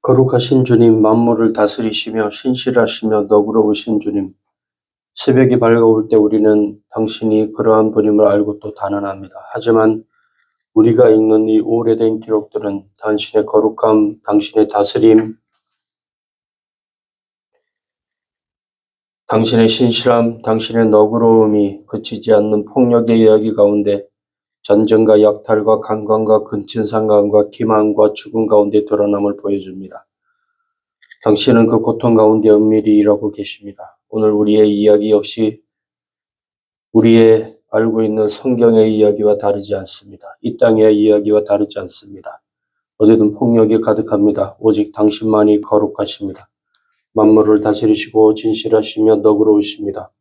거룩하신 주님, 만물을 다스리시며 신실하시며 너그러우신 주님, 새벽이 밝아올 때 우리는 당신이 그러한 분임을 알고 또 단언합니다. 하지만 우리가 읽는 이 오래된 기록들은 당신의 거룩함, 당신의 다스림, 당신의 신실함, 당신의 너그러움이 그치지 않는 폭력의 이야기 가운데 전쟁과 약탈과 강간과 근친상간과 기만과 죽음 가운데 드러남을 보여줍니다. 당신은 그 고통 가운데 은밀히 일하고 계십니다. 오늘 우리의 이야기 역시 우리의 알고 있는 성경의 이야기와 다르지 않습니다. 이 땅의 이야기와 다르지 않습니다. 어디든 폭력이 가득합니다. 오직 당신만이 거룩하십니다. 만물을 다스리시고 진실하시며 너그러우십니다.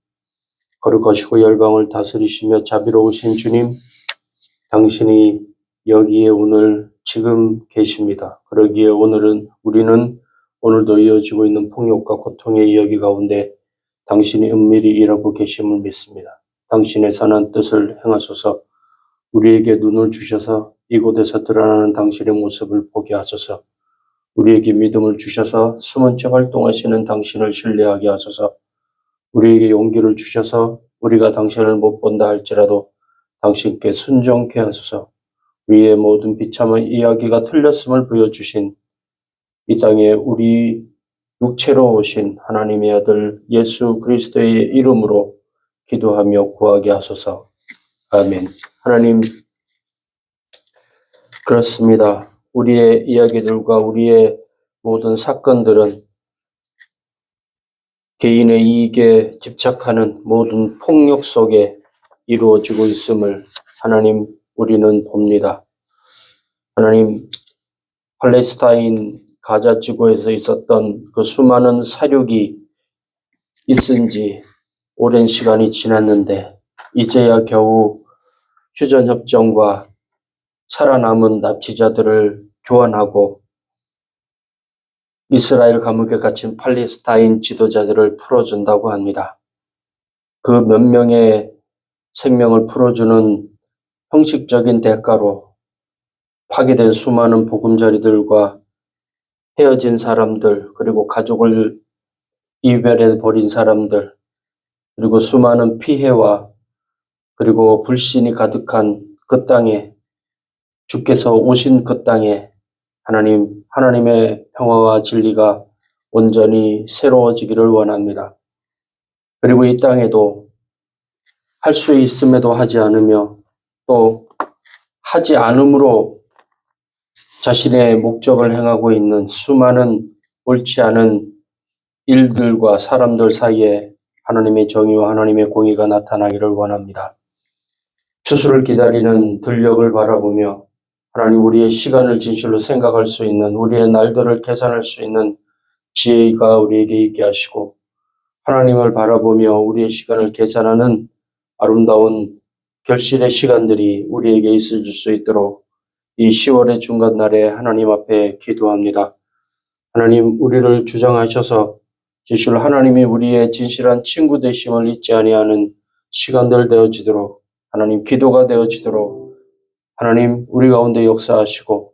거룩하시고 열방을 다스리시며 자비로우신 주님, 당신이 여기에 오늘 지금 계십니다. 그러기에 우리는 오늘도 이어지고 있는 폭력과 고통의 이야기 가운데 당신이 은밀히 일하고 계심을 믿습니다. 당신의 선한 뜻을 행하소서. 우리에게 눈을 주셔서 이곳에서 드러나는 당신의 모습을 보게 하소서. 우리에게 믿음을 주셔서 숨은 채 활동하시는 당신을 신뢰하게 하소서. 우리에게 용기를 주셔서 우리가 당신을 못 본다 할지라도 당신께 순종케 하소서. 우리의 모든 비참한 이야기가 틀렸음을 보여주신 이 땅에 우리 육체로 오신 하나님의 아들 예수 그리스도의 이름으로 기도하며 구하게 하소서. 아멘. 하나님, 그렇습니다. 우리의 이야기들과 우리의 모든 사건들은 개인의 이익에 집착하는 모든 폭력 속에 이루어지고 있음을 하나님, 우리는 봅니다. 하나님, 팔레스타인 가자 지구에서 있었던 그 수많은 사륙이 있은 지 오랜 시간이 지났는데 이제야 겨우 휴전협정과 살아남은 납치자들을 교환하고 이스라엘 감옥에 갇힌 팔레스타인 지도자들을 풀어준다고 합니다. 그 몇 명의 생명을 풀어주는 형식적인 대가로 파괴된 수많은 보금자리들과 헤어진 사람들, 그리고 가족을 이별해 버린 사람들, 그리고 수많은 피해와 그리고 불신이 가득한 그 땅에, 주께서 오신 그 땅에 하나님의 평화와 진리가 온전히 새로워지기를 원합니다. 그리고 이 땅에도 할 수 있음에도 하지 않으며 또 하지 않음으로 자신의 목적을 행하고 있는 수많은 옳지 않은 일들과 사람들 사이에 하나님의 정의와 하나님의 공의가 나타나기를 원합니다. 추수를 기다리는 들녘을 바라보며 하나님, 우리의 시간을 진실로 생각할 수 있는, 우리의 날들을 계산할 수 있는 지혜가 우리에게 있게 하시고, 하나님을 바라보며 우리의 시간을 계산하는 아름다운 결실의 시간들이 우리에게 있을 수 있도록 이 10월의 중간날에 하나님 앞에 기도합니다. 하나님, 우리를 주장하셔서 진실로 하나님이 우리의 진실한 친구 되심을 잊지 아니하는 시간들 되어지도록, 하나님 기도가 되어지도록 하나님 우리 가운데 역사하시고,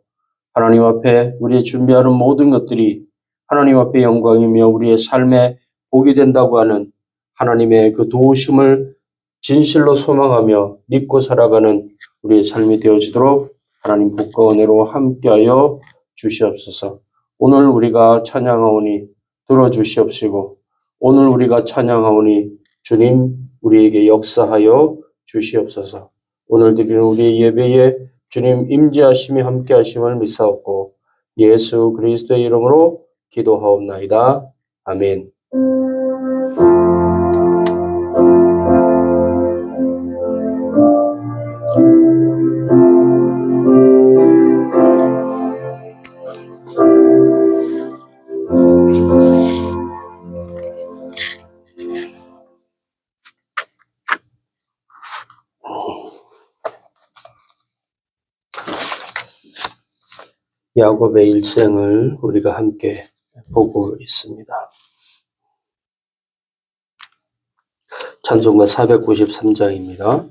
하나님 앞에 우리의 준비하는 모든 것들이 하나님 앞에 영광이며 우리의 삶에 복이 된다고 하는 하나님의 그 도우심을 진실로 소망하며 믿고 살아가는 우리의 삶이 되어지도록 하나님 복과 은혜로 함께하여 주시옵소서. 오늘 우리가 찬양하오니 들어주시옵시고 오늘 우리가 찬양하오니 주님 우리에게 역사하여 주시옵소서. 오늘 드리는 우리의 예배에 주님 임재하심이 함께하심을 믿사옵고 예수 그리스도의 이름으로 기도하옵나이다. 아멘. 야곱의 일생을 우리가 함께 보고 있습니다. 찬송가 493장입니다.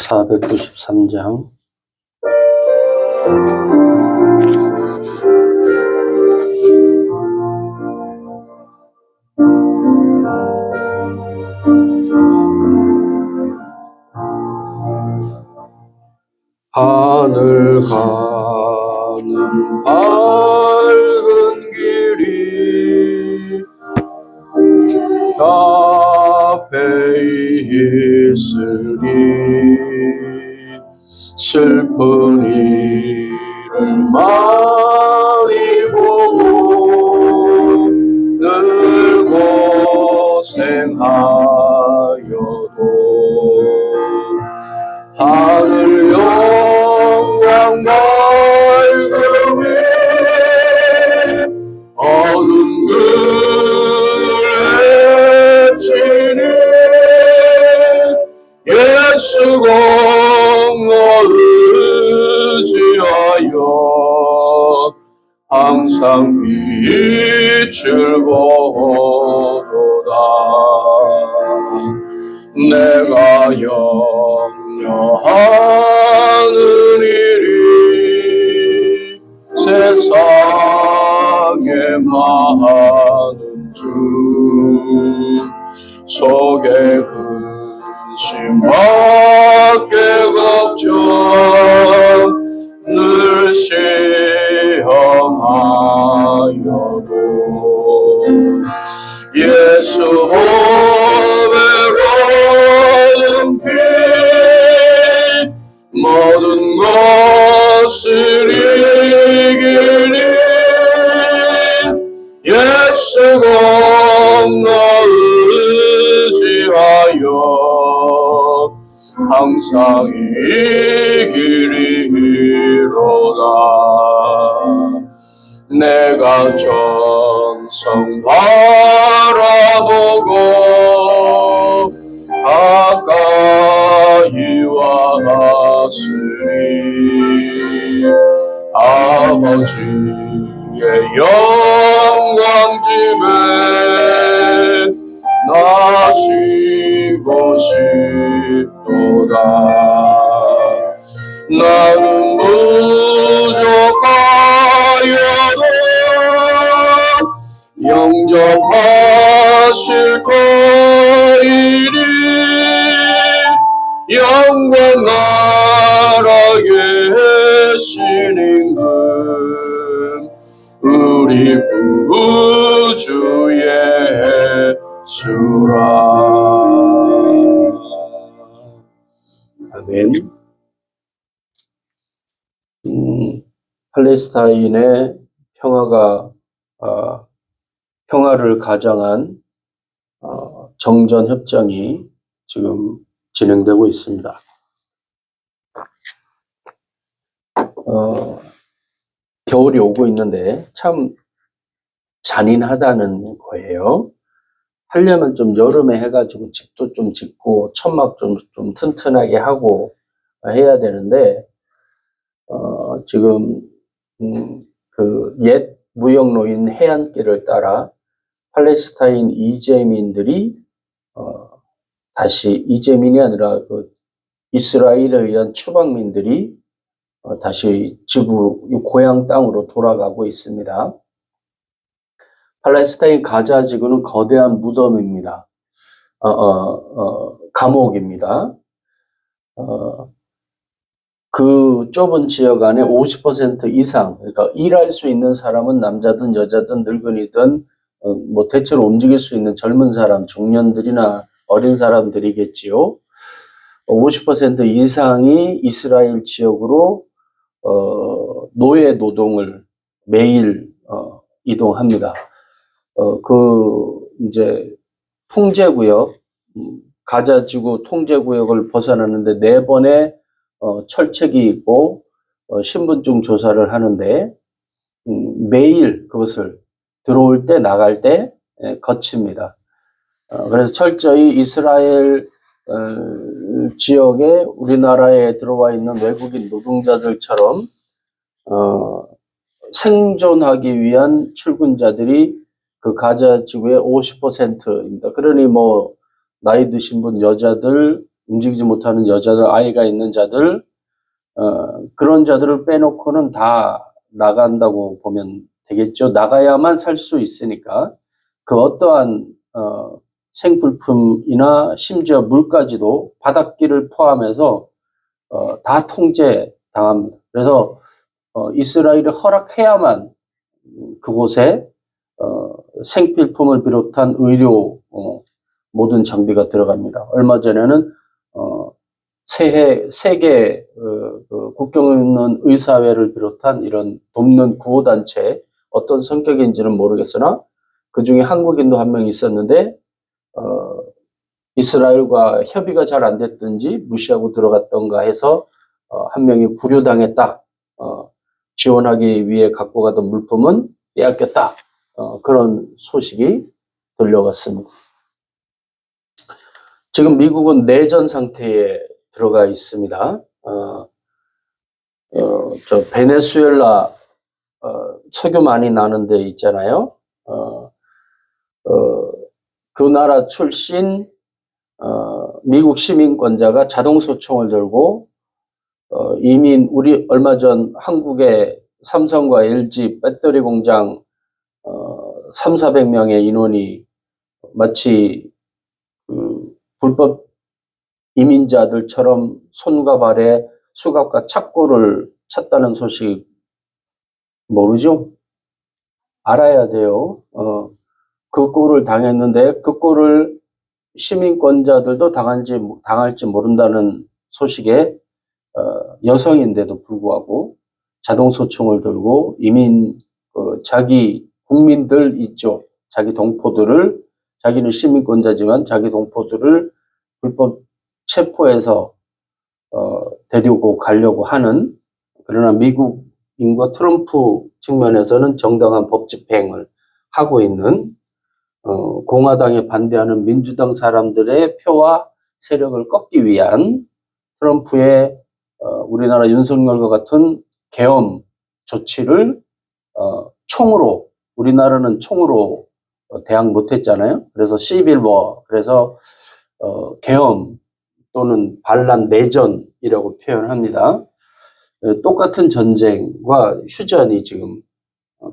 (493장) 하늘 가는 밝은 길이 앞에 있으니 슬픈 일을 많이 보고 늘 고생하여도 하늘 영광 밝음이 어두운 그늘 헤치니 예수 공로 의지하여 항상 빛을 보도다. 내가 염려하는 일이 세상에 많은 주 속에 근심 밖에 걱정 늘 시험하여도 예수 보배로운 피 모든 것을 이기니 예수 공로 의지하여 항상 이기리로다. 내가 전성 바라보고 가까이 왔으니 아버지의 영광짐에 나 쉬고 싶도다. 나는 부족하여도 영접하실 거이니 영광 나라의 신임금 우리 구주의 수라. 아멘. 팔레스타인의 평화를 가장한 정전 협정이 지금 진행되고 있습니다. 겨울이 오고 있는데 참 잔인하다는 거예요. 하려면 좀 여름에 해가지고 집도 좀 짓고 천막 좀 튼튼하게 하고 해야 되는데 지금 그 옛 무역로인 해안길을 따라 팔레스타인 이재민들이 다시 이재민이 아니라 그 이스라엘에 의한 추방민들이 다시 고향 땅으로 돌아가고 있습니다. 팔레스타인 가자 지구는 거대한 무덤입니다. 감옥입니다. 그 좁은 지역 안에 50% 이상, 그러니까 일할 수 있는 사람은 남자든 여자든 늙은이든 뭐 대체로 움직일 수 있는 젊은 사람, 중년들이나 어린 사람들이겠지요. 50% 이상이 이스라엘 지역으로 노예 노동을 매일 이동합니다. 이제 통제구역, 가자지구 통제구역을 벗어나는데 4번의 철책이 있고 신분증 조사를 하는데 매일 그것을 들어올 때 나갈 때 거칩니다. 그래서 철저히 이스라엘 지역에 우리나라에 들어와 있는 외국인 노동자들처럼 생존하기 위한 출근자들이 그 가자지구의 50%입니다. 그러니 뭐 나이 드신 분, 여자들, 움직이지 못하는 여자들, 아이가 있는 자들, 그런 자들을 빼놓고는 다 나간다고 보면 되겠죠. 나가야만 살 수 있으니까 그 어떠한 생필품이나 심지어 물까지도 바닷길을 포함해서 다 통제당합니다. 그래서 이스라엘이 허락해야만 그곳에 생필품을 비롯한 의료 모든 장비가 들어갑니다. 얼마 전에는 세계 국경 없는 의사회를 비롯한 이런 돕는 구호단체 어떤 성격인지는 모르겠으나 그 중에 한국인도 한 명 있었는데 이스라엘과 협의가 잘 안 됐든지 무시하고 들어갔던가 해서 한 명이 구류당했다. 지원하기 위해 갖고 가던 물품은 빼앗겼다. 그런 소식이 들려왔습니다. 지금 미국은 내전 상태에 들어가 있습니다. 저 베네수엘라 석유 많이 나는 데 있잖아요. 그 나라 출신 미국 시민권자가 자동소총을 들고 우리 얼마 전 한국의 삼성과 LG 배터리 공장 300~400명의 인원이 마치 불법 이민자들처럼 손과 발에 수갑과 착고를 찼다는 소식 모르죠? 알아야 돼요. 그 꼴을 당했는데 그 꼴을 시민권자들도 당할지 모른다는 소식에 여성인데도 불구하고 자동소총을 들고 자기 국민들 있죠. 자기 동포들을, 자기는 시민권자지만 자기 동포들을 불법 체포해서 데리고 가려고 하는, 그러나 미국인과 트럼프 측면에서는 정당한 법 집행을 하고 있는 공화당에 반대하는 민주당 사람들의 표와 세력을 꺾기 위한 트럼프의 우리나라 윤석열과 같은 계엄 조치를 총으로, 우리나라는 총으로 대항 못했잖아요. 그래서 시빌워, 그래서 계엄 또는 반란 내전이라고 표현합니다. 똑같은 전쟁과 휴전이 지금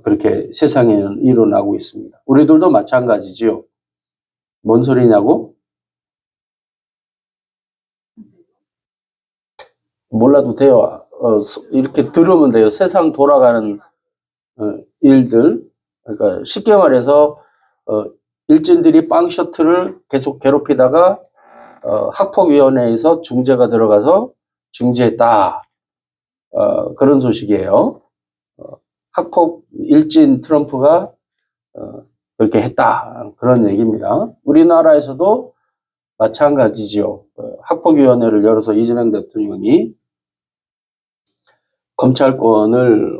그렇게 세상에는 일어나고 있습니다. 우리들도 마찬가지지요. 뭔 소리냐고? 몰라도 돼요. 이렇게 들으면 돼요. 세상 돌아가는 일들. 그러니까 쉽게 말해서 일진들이 빵 셔틀을 계속 괴롭히다가 학폭위원회에서 중재가 들어가서 중재했다. 그런 소식이에요. 학폭 일진 트럼프가 그렇게 했다. 그런 얘기입니다. 우리나라에서도 마찬가지죠. 학폭위원회를 열어서 이재명 대통령이 검찰권을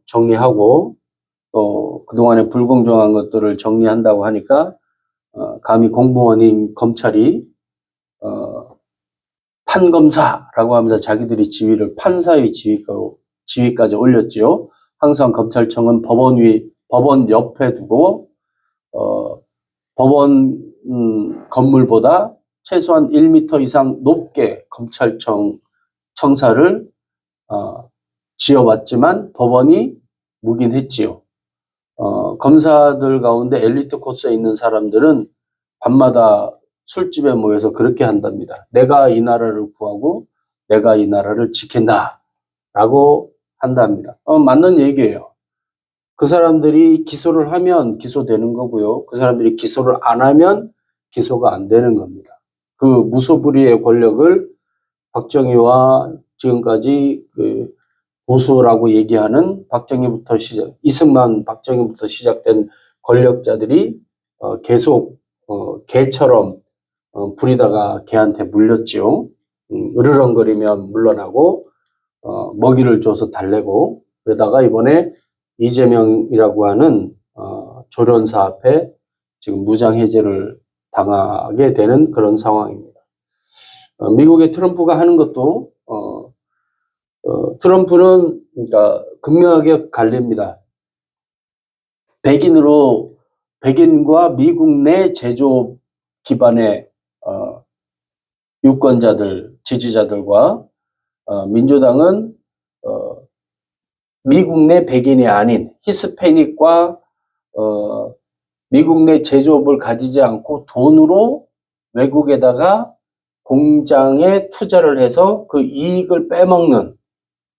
정리하고 또 그동안에 불공정한 것들을 정리한다고 하니까 감히 공무원인 검찰이 판검사라고 하면서 자기들이 지위를 판사의 지위까지 올렸지요. 항상 검찰청은 법원 옆에 두고 법원 건물보다 최소한 1m 이상 높게 검찰청 청사를 지어왔지만 법원이 묵인했지요. 검사들 가운데 엘리트 코스에 있는 사람들은 밤마다 술집에 모여서 그렇게 한답니다. 내가 이 나라를 구하고 내가 이 나라를 지킨다 라고 한답니다. 맞는 얘기예요. 그 사람들이 기소를 하면 기소되는 거고요. 그 사람들이 기소를 안 하면 기소가 안 되는 겁니다. 그 무소불위의 권력을 박정희와 지금까지 그 보수라고 얘기하는 이승만 박정희부터 시작된 권력자들이 계속 개처럼 부리다가 개한테 물렸죠. 으르렁거리면 물러나고 먹이를 줘서 달래고 그러다가 이번에 이재명이라고 하는 조련사 앞에 지금 무장해제를 당하게 되는 그런 상황입니다. 미국의 트럼프가 하는 것도 트럼프는 그러니까 극명하게 갈립니다. 백인과 미국 내 제조업 기반의 유권자들, 지지자들과 민주당은 미국 내 백인이 아닌 히스패닉과 미국 내 제조업을 가지지 않고 돈으로 외국에다가 공장에 투자를 해서 그 이익을 빼먹는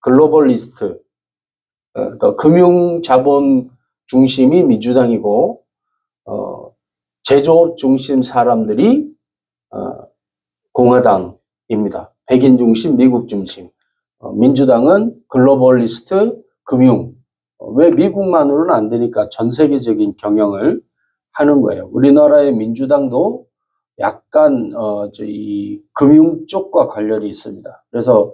글로벌리스트, 그러니까 금융 자본 중심이 민주당이고 제조업 중심 사람들이 공화당입니다. 백인 중심, 미국 중심. 민주당은 글로벌리스트, 금융. 왜 미국만으로는 안 되니까 전 세계적인 경영을 하는 거예요. 우리나라의 민주당도 약간 이 금융 쪽과 관련이 있습니다. 그래서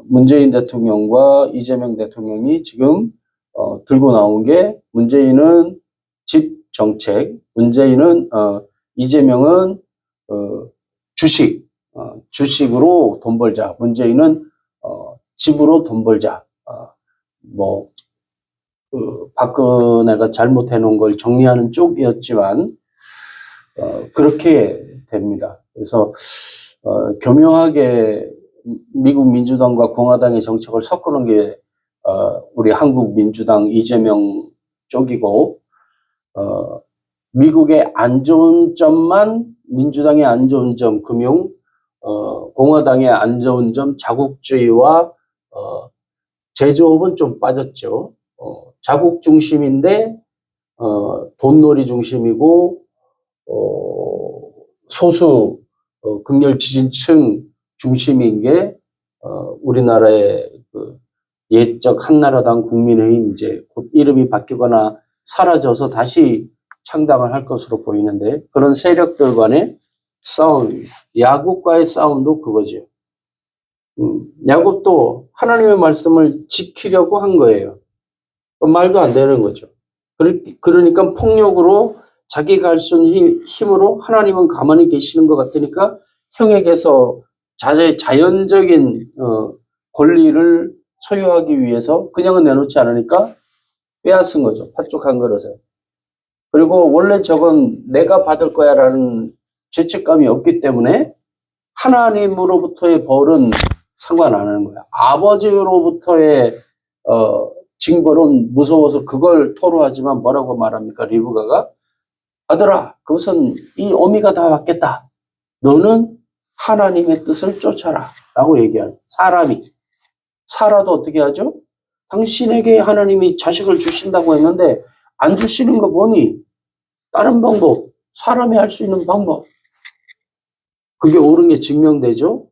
문재인 대통령과 이재명 대통령이 지금 들고 나온 게 문재인은 집 정책, 이재명은 주식으로 돈 벌자. 문재인은 집으로 돈 벌자. 박근혜가 잘못해 놓은 걸 정리하는 쪽이었지만 그렇게 됩니다. 그래서 교묘하게 미국 민주당과 공화당의 정책을 섞어놓은 게 우리 한국 민주당 이재명 쪽이고 미국의 안 좋은 점만 민주당의 안 좋은 점 금융, 공화당의 안 좋은 점 자국주의와 제조업은 좀 빠졌죠. 자국 중심인데 돈놀이 중심이고 소수 극렬 지지층 중심인 게 우리나라의 그 옛적 한나라당 국민의힘 이제 곧 이름이 바뀌거나 사라져서 다시 창당을 할 것으로 보이는데 그런 세력들 간의 싸움, 야곱과의 싸움도 그거죠. 야곱도 하나님의 말씀을 지키려고 한 거예요. 말도 안 되는 거죠. 그러니까 폭력으로 자기가 할 수 있는 힘으로 하나님은 가만히 계시는 것 같으니까 형에게서 자연적인 권리를 소유하기 위해서 그냥은 내놓지 않으니까 빼앗은 거죠. 팥죽 한 그릇에. 그리고 원래 저건 내가 받을 거야 라는 죄책감이 없기 때문에 하나님으로부터의 벌은 상관 안 하는 거야. 아버지로부터의 징벌은 무서워서 그걸 토로하지만 뭐라고 말합니까? 리브가가 아들아 그것은 이 어미가 다 받겠다. 너는 하나님의 뜻을 쫓아라 라고 얘기하는 사람이. 사라도 어떻게 하죠? 당신에게 하나님이 자식을 주신다고 했는데 안 주시는 거 보니 다른 방법, 사람이 할 수 있는 방법. 그게 옳은 게 증명되죠?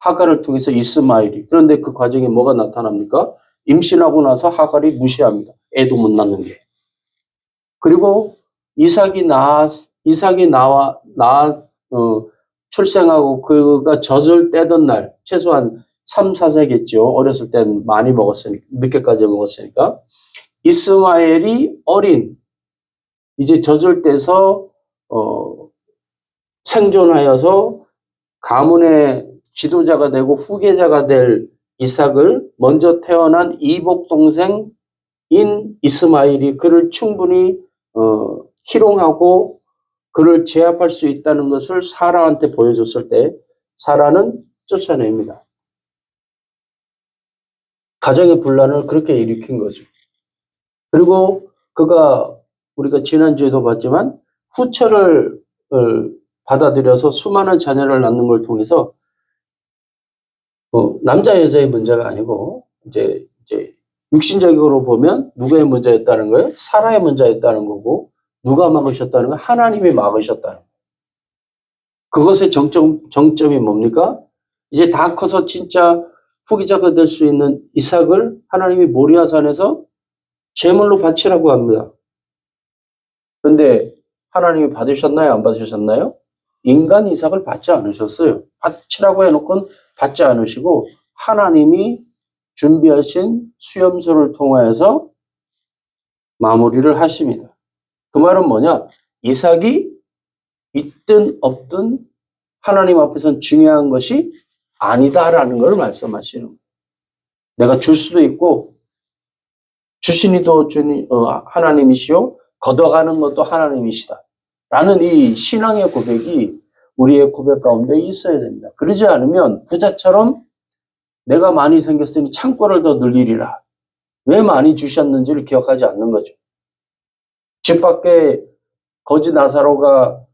하갈을 통해서 이스마엘이. 그런데 그 과정에 뭐가 나타납니까? 임신하고 나서 하갈이 무시합니다. 애도 못 낳는 게. 그리고 이삭이 출생하고 그가 젖을 떼던 날, 최소한 3, 4세겠죠. 어렸을 땐 많이 먹었으니까, 늦게까지 먹었으니까. 이스마엘이 어린, 이제 젖을 떼서, 생존하여서 가문의 지도자가 되고 후계자가 될 이삭을 먼저 태어난 이복 동생인 이스마엘이 그를 충분히 희롱하고 그를 제압할 수 있다는 것을 사라한테 보여줬을 때 사라는 쫓아냅니다. 가정의 분란을 그렇게 일으킨 거죠. 그리고 그가 우리가 지난주에도 봤지만 후처를 받아들여서 수많은 자녀를 낳는 걸 통해서 남자 여자의 문제가 아니고 이제 육신적으로 보면 누구의 문제였다는 거예요? 사라의 문제였다는 거고, 누가 막으셨다는 거예요? 하나님이 막으셨다는 거예요. 그것의 정점이 뭡니까? 이제 다 커서 진짜 후기자가 될 수 있는 이삭을 하나님이 모리아산에서 제물로 바치라고 합니다. 그런데 하나님이 받으셨나요? 안 받으셨나요? 인간 이삭을 받지 않으셨어요. 바치라고 해놓고는 받지 않으시고 하나님이 준비하신 수염소를 통하여서 마무리를 하십니다. 그 말은 뭐냐? 이삭이 있든 없든 하나님 앞에서는 중요한 것이 아니다라는 걸 말씀하시는 거예요. 내가 줄 수도 있고 주신 이도 하나님이시오, 걷어가는 것도 하나님이시다 라는 이 신앙의 고백이 우리의 고백 가운데 있어야 됩니다. 그러지 않으면 부자처럼 내가 많이 생겼으니 창고를 더 늘리리라, 왜 많이 주셨는지를 기억하지 않는 거죠. 집 밖에 거지 나사로가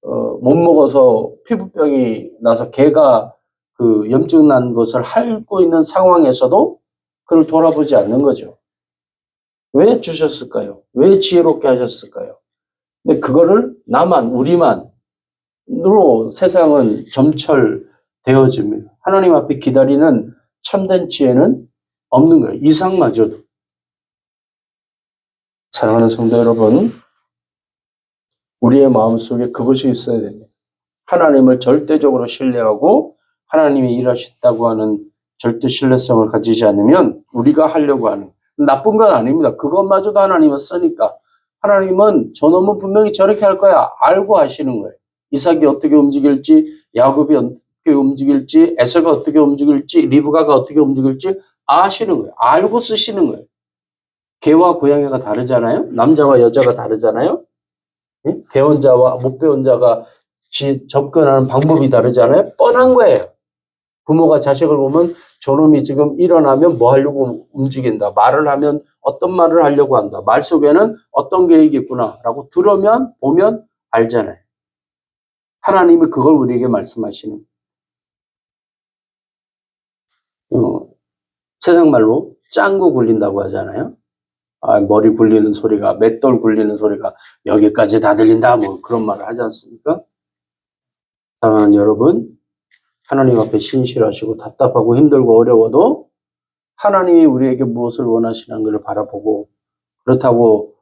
못 먹어서 피부병이 나서 개가 그 염증 난 것을 핥고 있는 상황에서도 그를 돌아보지 않는 거죠. 왜 주셨을까요? 왜 지혜롭게 하셨을까요? 근데 그거를 우리만으로 세상은 점철되어집니다. 하나님 앞에 기다리는 참된 지혜는 없는 거예요. 이삭마저도. 사랑하는 성도 여러분, 우리의 마음속에 그것이 있어야 됩니다. 하나님을 절대적으로 신뢰하고 하나님이 일하셨다고 하는 절대 신뢰성을 가지지 않으면 우리가 하려고 하는, 나쁜 건 아닙니다. 그것마저도 하나님은 쓰니까. 하나님은 저놈은 분명히 저렇게 할 거야 알고 하시는 거예요. 이삭이 어떻게 움직일지, 야곱이 어떻게 움직일지, 에서가 어떻게 움직일지, 리브가가 어떻게 움직일지 아시는 거예요. 알고 쓰시는 거예요. 개와 고양이가 다르잖아요. 남자와 여자가 다르잖아요. 배운 자와 못 배운 자가 접근하는 방법이 다르잖아요. 뻔한 거예요. 부모가 자식을 보면 저놈이 지금 일어나면 뭐 하려고 움직인다. 말을 하면 어떤 말을 하려고 한다. 말 속에는 어떤 계획이 있구나 라고 보면 알잖아요. 하나님이 그걸 우리에게 말씀하시는 세상 말로 짱구 굴린다고 하잖아요. 머리 굴리는 소리가, 맷돌 굴리는 소리가 여기까지 다 들린다, 뭐 그런 말을 하지 않습니까? 사랑하는 여러분, 하나님 앞에 신실하시고 답답하고 힘들고 어려워도 하나님이 우리에게 무엇을 원하시는 것을 바라보고, 그렇다고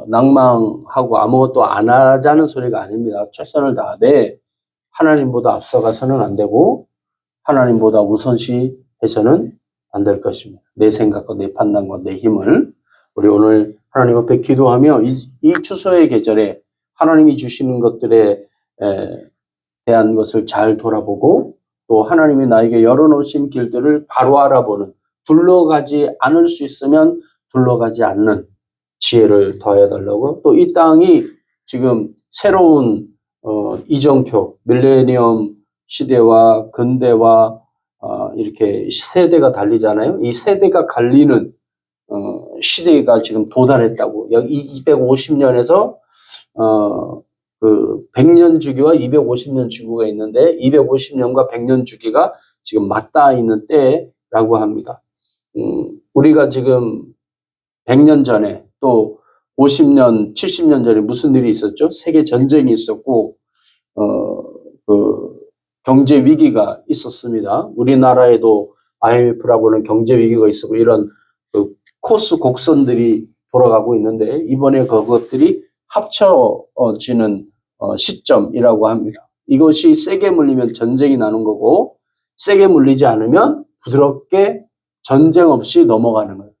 낭망하고 아무것도 안 하자는 소리가 아닙니다. 최선을 다하되 하나님보다 앞서가서는 안 되고 하나님보다 우선시해서는 안 될 것입니다. 내 생각과 내 판단과 내 힘을 우리 오늘 하나님 앞에 기도하며 이 추수의 계절에 하나님이 주시는 것들에 대한 것을 잘 돌아보고, 또 하나님이 나에게 열어놓으신 길들을 바로 알아보는, 둘러가지 않을 수 있으면 둘러가지 않는 지혜를 더해 달라고, 또 이 땅이 지금 새로운 이정표, 밀레니엄 시대와 근대와 이렇게 세대가 달리잖아요. 이 세대가 갈리는 시대가 지금 도달했다고. 약 250년에서 그 100년 주기와 250년 주기가 있는데 250년과 100년 주기가 지금 맞닿아 있는 때라고 합니다. 우리가 지금 100년 전에 또 50년, 70년 전에 무슨 일이 있었죠? 세계 전쟁이 있었고 그 경제 위기가 있었습니다. 우리나라에도 IMF라고 하는 경제 위기가 있었고 이런 그 코스 곡선들이 돌아가고 있는데 이번에 그것들이 합쳐지는 시점이라고 합니다. 이것이 세게 물리면 전쟁이 나는 거고, 세게 물리지 않으면 부드럽게 전쟁 없이 넘어가는 거예요.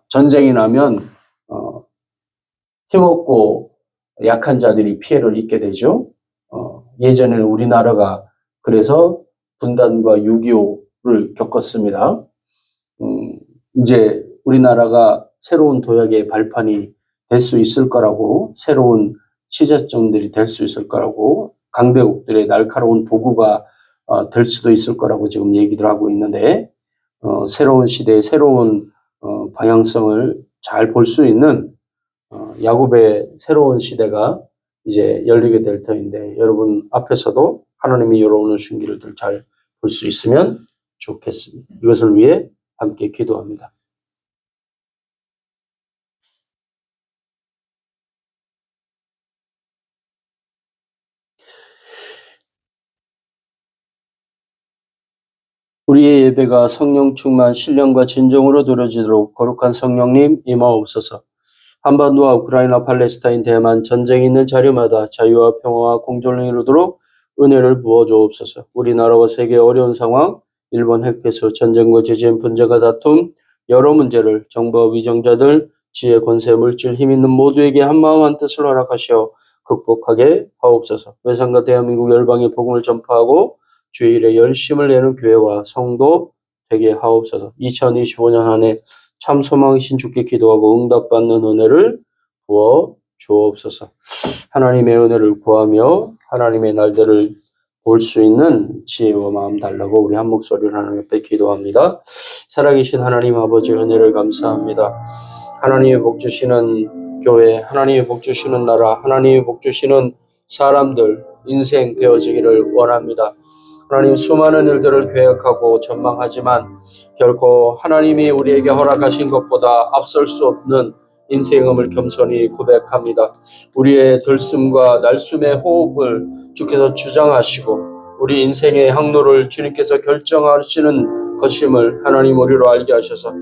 전쟁이 나면 힘없고 약한 자들이 피해를 입게 되죠. 예전에는 우리나라가 그래서 분단과 6.25를 겪었습니다. 이제 우리나라가 새로운 도약의 발판이 될 수 있을 거라고, 새로운 시작점들이 될 수 있을 거라고, 강대국들의 날카로운 도구가 될 수도 있을 거라고 지금 얘기들 하고 있는데, 새로운 시대의 새로운 방향성을 잘 볼 수 있는 야곱의 새로운 시대가 이제 열리게 될 터인데 여러분 앞에서도 하나님이 열어오는 신기를 잘 볼 수 있으면 좋겠습니다. 이것을 위해 함께 기도합니다. 우리의 예배가 성령 충만 신령과 진정으로 드려지도록 거룩한 성령님 임하옵소서. 한반도와 우크라이나, 팔레스타인, 대만 전쟁이 있는 자리마다 자유와 평화와 공존을 이루도록 은혜를 부어주옵소서. 우리나라와 세계의 어려운 상황, 일본 핵폐수, 전쟁과 지진, 분쟁과 다툼, 여러 문제를 정부와 위정자들, 지혜, 권세, 물질, 힘 있는 모두에게 한마음 한뜻을 허락하시어 극복하게 하옵소서. 외상과 대한민국 열방의 복음을 전파하고 주일에 열심을 내는 교회와 성도 되게 하옵소서. 2025년 한 해 참 소망이신 주께 기도하고 응답받는 은혜를 부어 주옵소서. 하나님의 은혜를 구하며 하나님의 날들을 볼 수 있는 지혜와 마음 달라고 우리 한 목소리로 하나님 앞에 기도합니다. 살아계신 하나님 아버지 은혜를 감사합니다. 하나님의 복 주시는 교회, 하나님의 복 주시는 나라, 하나님의 복 주시는 사람들 인생 되어지기를 원합니다. 하나님 수많은 일들을 계획하고 전망하지만 결코 하나님이 우리에게 허락하신 것보다 앞설 수 없는 인생임을 겸손히 고백합니다. 우리의 들숨과 날숨의 호흡을 주께서 주장하시고 우리 인생의 항로를 주님께서 결정하시는 것임을 하나님 우리로 알게 하셔서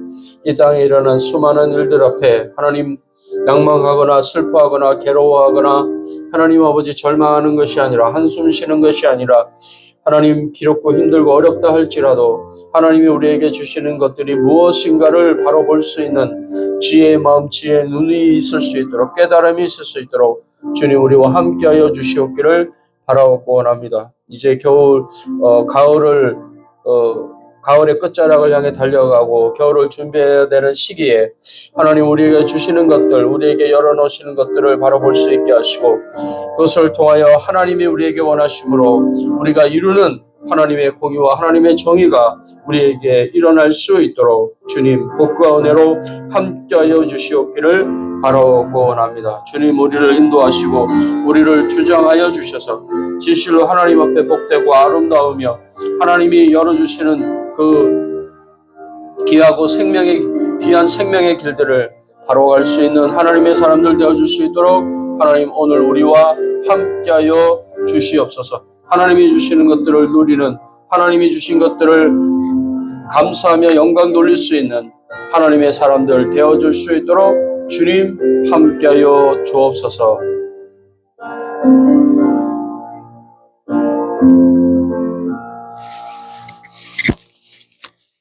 이 땅에 일어난 수많은 일들 앞에 하나님 낭망하거나 슬퍼하거나 괴로워하거나 하나님 아버지 절망하는 것이 아니라 한숨 쉬는 것이 아니라 하나님 기롭고 힘들고 어렵다 할지라도 하나님이 우리에게 주시는 것들이 무엇인가를 바로 볼 수 있는 지혜의 마음, 지혜의 눈이 있을 수 있도록 깨달음이 있을 수 있도록 주님 우리와 함께하여 주시옵기를 바라옵고 원합니다. 이제 가을의 끝자락을 향해 달려가고 겨울을 준비해야 되는 시기에 하나님 우리에게 주시는 것들, 우리에게 열어놓으시는 것들을 바로 볼 수 있게 하시고 그것을 통하여 하나님이 우리에게 원하심으로 우리가 이루는 하나님의 공의와 하나님의 정의가 우리에게 일어날 수 있도록 주님 복과 은혜로 함께하여 주시옵기를 바라고 원합니다. 주님 우리를 인도하시고 우리를 주장하여 주셔서 진실로 하나님 앞에 복되고 아름다우며 하나님이 열어주시는 그 귀하고 귀한 생명의 길들을 바로 갈 수 있는 하나님의 사람들 되어줄 수 있도록 하나님 오늘 우리와 함께하여 주시옵소서. 하나님이 주시는 것들을 누리는 하나님이 주신 것들을 감사하며 영광 돌릴 수 있는 하나님의 사람들 되어줄 수 있도록 주님 함께하여 주옵소서.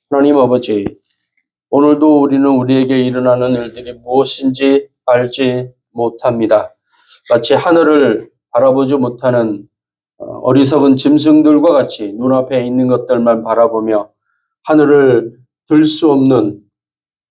하나님 아버지, 오늘도 우리는 우리에게 일어나는 일들이 무엇인지 알지 못합니다. 마치 하늘을 바라보지 못하는 어리석은 짐승들과 같이 눈앞에 있는 것들만 바라보며 하늘을 들 수 없는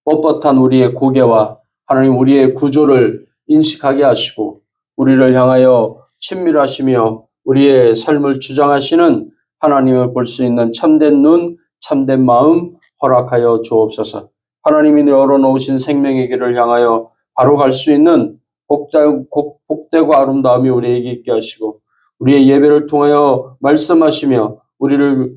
뻣뻣한 우리의 고개와 하나님 우리의 구조를 인식하게 하시고 우리를 향하여 친밀하시며 우리의 삶을 주장하시는 하나님을 볼 수 있는 참된 눈, 참된 마음 허락하여 주옵소서. 하나님이 열어놓으신 생명의 길을 향하여 바로 갈 수 있는 복되고 아름다움이 우리에게 있게 하시고 우리의 예배를 통하여 말씀하시며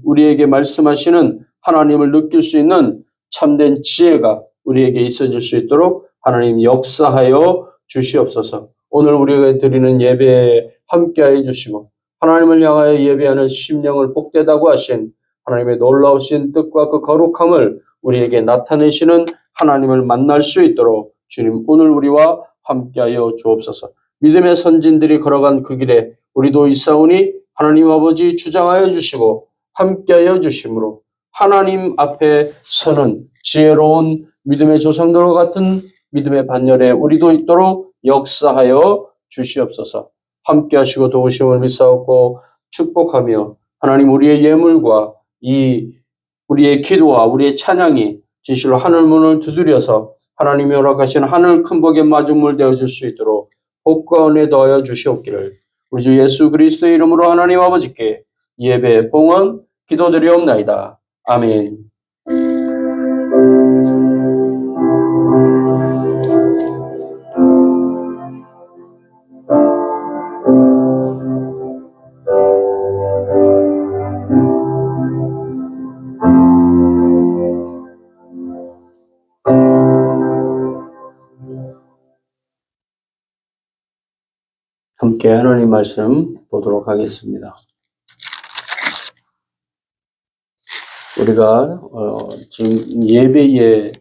우리에게 말씀하시는 하나님을 느낄 수 있는 참된 지혜가 우리에게 있어질 수 있도록 하나님 역사하여 주시옵소서. 오늘 우리가 드리는 예배에 함께하여 주시고 하나님을 향하여 예배하는 심령을 복되다고 하신 하나님의 놀라우신 뜻과 그 거룩함을 우리에게 나타내시는 하나님을 만날 수 있도록 주님 오늘 우리와 함께하여 주옵소서. 믿음의 선진들이 걸어간 그 길에 우리도 있사오니 하나님 아버지 주장하여 주시고 함께하여 주심으로 하나님 앞에 서는 지혜로운 믿음의 조상들과 같은 믿음의 반열에 우리도 있도록 역사하여 주시옵소서. 함께 하시고 도우심을 믿사옵고 축복하며 하나님 우리의 예물과 우리의 기도와 우리의 찬양이 진실로 하늘문을 두드려서 하나님이 허락하신 하늘 큰 복의 마중물 되어줄 수 있도록 복과 은혜 더하여 주시옵기를 우리 주 예수 그리스도의 이름으로 하나님 아버지께 예배 봉헌 기도드리옵나이다. 아멘. 함께 하나님 말씀 보도록 하겠습니다. 우리가 지금 예배의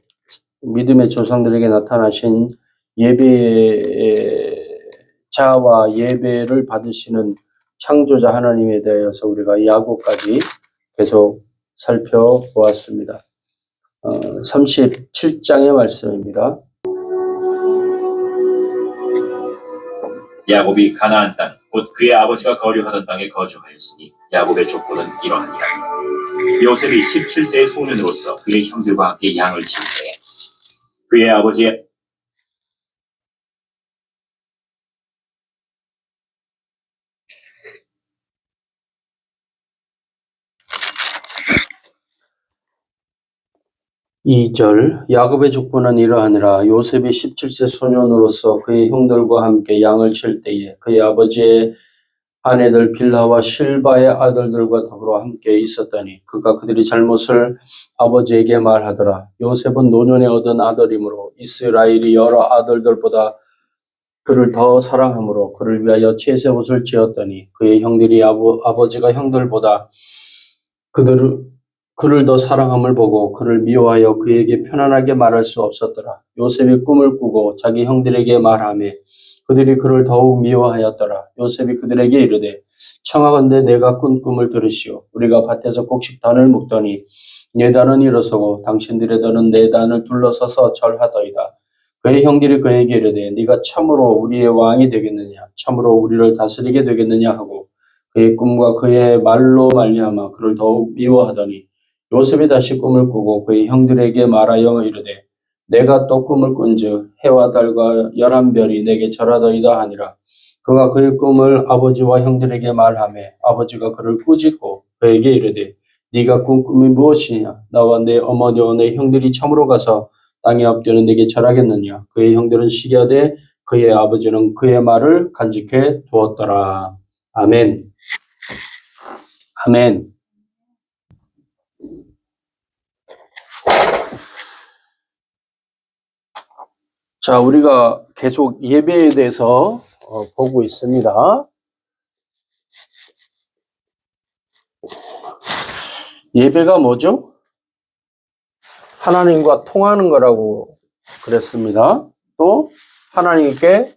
믿음의 조상들에게 나타나신 예배의 자와 예배를 받으시는 창조자 하나님에 대해서 우리가 야고까지 계속 살펴보았습니다. 37장의 말씀입니다. 야곱이 가나안 땅, 곧 그의 아버지가 거류하던 땅에 거주하였으니 야곱의 족보는 이러하니라. 요셉이 17세의 소년으로서 그의 형들과 함께 양을 칠 때에 그의 아버지의 이절 야곱의 족보는 이러하니라. 요셉이 17세 소년으로서 그의 형들과 함께 양을 칠 때에 그의 아버지의 아내들 빌하와 실바의 아들들과 더불어 함께 있었더니 그가 그들이 잘못을 아버지에게 말하더라. 요셉은 노년에 얻은 아들이므로 이스라엘이 여러 아들들보다 그를 더 사랑하므로 그를 위하여 채색 옷을 지었더니 그의 형들이 아버지가 형들보다 그를 더 사랑함을 보고 그를 미워하여 그에게 편안하게 말할 수 없었더라. 요셉이 꿈을 꾸고 자기 형들에게 말하며 그들이 그를 더욱 미워하였더라. 요셉이 그들에게 이르되 청하건대 내가 꾼 꿈을 들으시오. 우리가 밭에서 곡식단을 묶더니 네 단은 일어서고 당신들의 단은 네 단을 둘러서서 절하더이다. 그의 형들이 그에게 이르되 네가 참으로 우리의 왕이 되겠느냐, 참으로 우리를 다스리게 되겠느냐 하고 그의 꿈과 그의 말로 말미암아 그를 더욱 미워하더니 요셉이 다시 꿈을 꾸고 그의 형들에게 말하여 이르되 내가 또 꿈을 꾼즉 해와 달과 11별이 내게 절하더이다 하니라. 그가 그의 꿈을 아버지와 형들에게 말하며 아버지가 그를 꾸짖고 그에게 이르되 네가 꾼 꿈이 무엇이냐? 나와 내 어머니와 내 형들이 참으로 가서 땅에 엎드려 내게 절하겠느냐? 그의 형들은 시기하되 그의 아버지는 그의 말을 간직해 두었더라. 아멘. 아멘. 자, 우리가 계속 예배에 대해서 보고 있습니다. 예배가 뭐죠? 하나님과 통하는 거라고 그랬습니다. 또 하나님께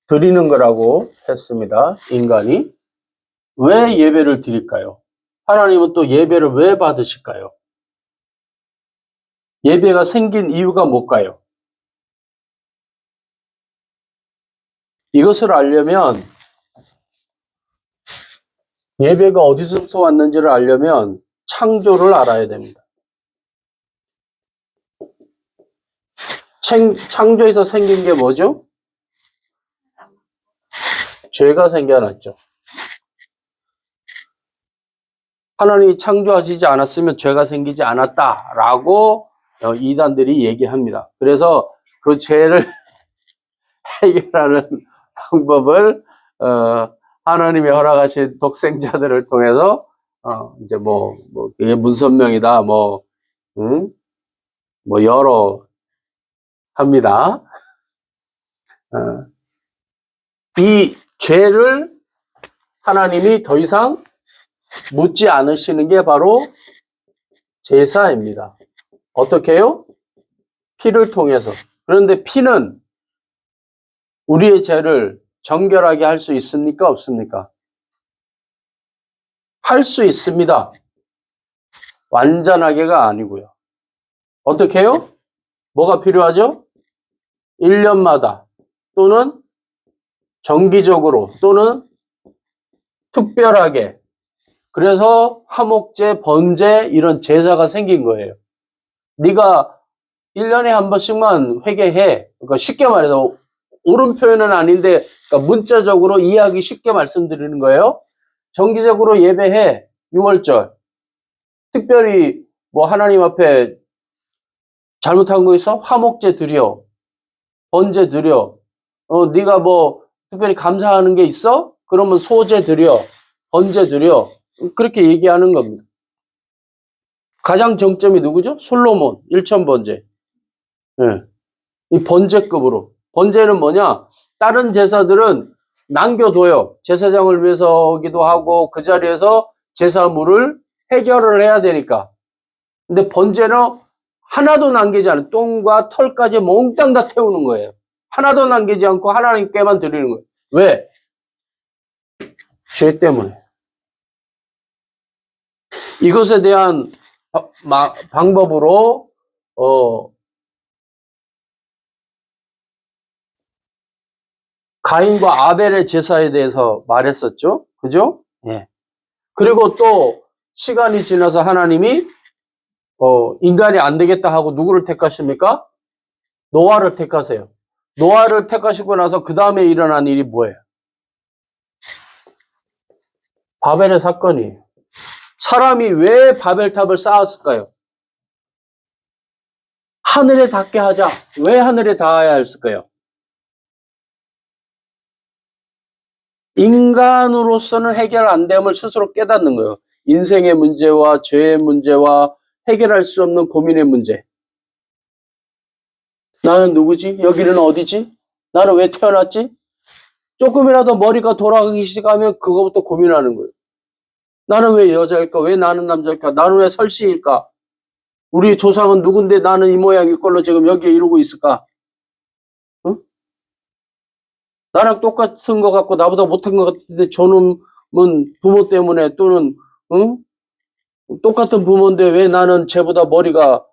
드리는 거라고 했습니다. 인간이. 왜 예배를 드릴까요? 하나님은 또 예배를 왜 받으실까요? 예배가 생긴 이유가 뭘까요? 이것을 알려면 예배가 어디서부터 왔는지를 알려면 창조를 알아야 됩니다. 창조에서 생긴 게 뭐죠? 죄가 생겨났죠. 하나님이 창조하시지 않았으면 죄가 생기지 않았다라고 이단들이 얘기합니다. 그래서 그 죄를 해결하는 방법을 하나님이 허락하신 독생자들을 통해서 이제 그게 문선명이다 여러 합니다. 이 죄를 하나님이 더 이상 묻지 않으시는 게 바로 제사입니다. 어떻게 해요? 피를 통해서. 그런데 피는 우리의 죄를 정결하게 할 수 있습니까? 없습니까? 할 수 있습니다. 완전하게가 아니고요. 어떻게 해요? 뭐가 필요하죠? 1년마다 또는 정기적으로 또는 특별하게. 그래서 화목제, 번제 이런 제사가 생긴 거예요. 네가 1년에 한 번씩만 회개해. 그러니까 쉽게 말해서 옳은 표현은 아닌데 그러니까 문자적으로 이해하기 쉽게 말씀드리는 거예요. 정기적으로 예배해. 6월절. 특별히 하나님 앞에 잘못한 거 있어? 화목제 드려. 번제 드려. 네가 특별히 감사하는 게 있어? 그러면 소제 드려. 번제 드려. 그렇게 얘기하는 겁니다. 가장 정점이 누구죠? 솔로몬. 1000번제. 네. 이 번제급으로. 번제는 뭐냐? 다른 제사들은 남겨둬요. 제사장을 위해서기도 하고 그 자리에서 제사물을 해결을 해야 되니까. 근데 번제는 하나도 남기지 않아요. 똥과 털까지 몽땅 다 태우는 거예요. 하나도 남기지 않고 하나님께만 드리는 거예요. 왜? 죄 때문에. 이것에 대한 방법으로 가인과 아벨의 제사에 대해서 말했었죠. 그죠? 예. 그리고 또 시간이 지나서 하나님이 인간이 안 되겠다 하고 누구를 택하십니까? 노아를 택하세요. 노아를 택하시고 나서 그 다음에 일어난 일이 뭐예요? 바벨의 사건이에요. 사람이 왜 바벨탑을 쌓았을까요? 하늘에 닿게 하자. 왜 하늘에 닿아야 했을까요? 인간으로서는 해결 안 됨을 스스로 깨닫는 거예요. 인생의 문제와 죄의 문제와 해결할 수 없는 고민의 문제. 나는 누구지? 여기는 어디지? 나는 왜 태어났지? 조금이라도 머리가 돌아가기 시작하면 그거부터 고민하는 거예요. 나는 왜 여자일까? 왜 나는 남자일까? 나는 왜 설씨일까? 우리 조상은 누군데 나는 이 모양 이 꼴로 지금 여기에 이러고 있을까? 응? 나랑 똑같은 것 같고 나보다 못한 것 같은데 저놈은 부모 때문에 또는 응? 똑같은 부모인데 왜 나는 쟤보다 머리가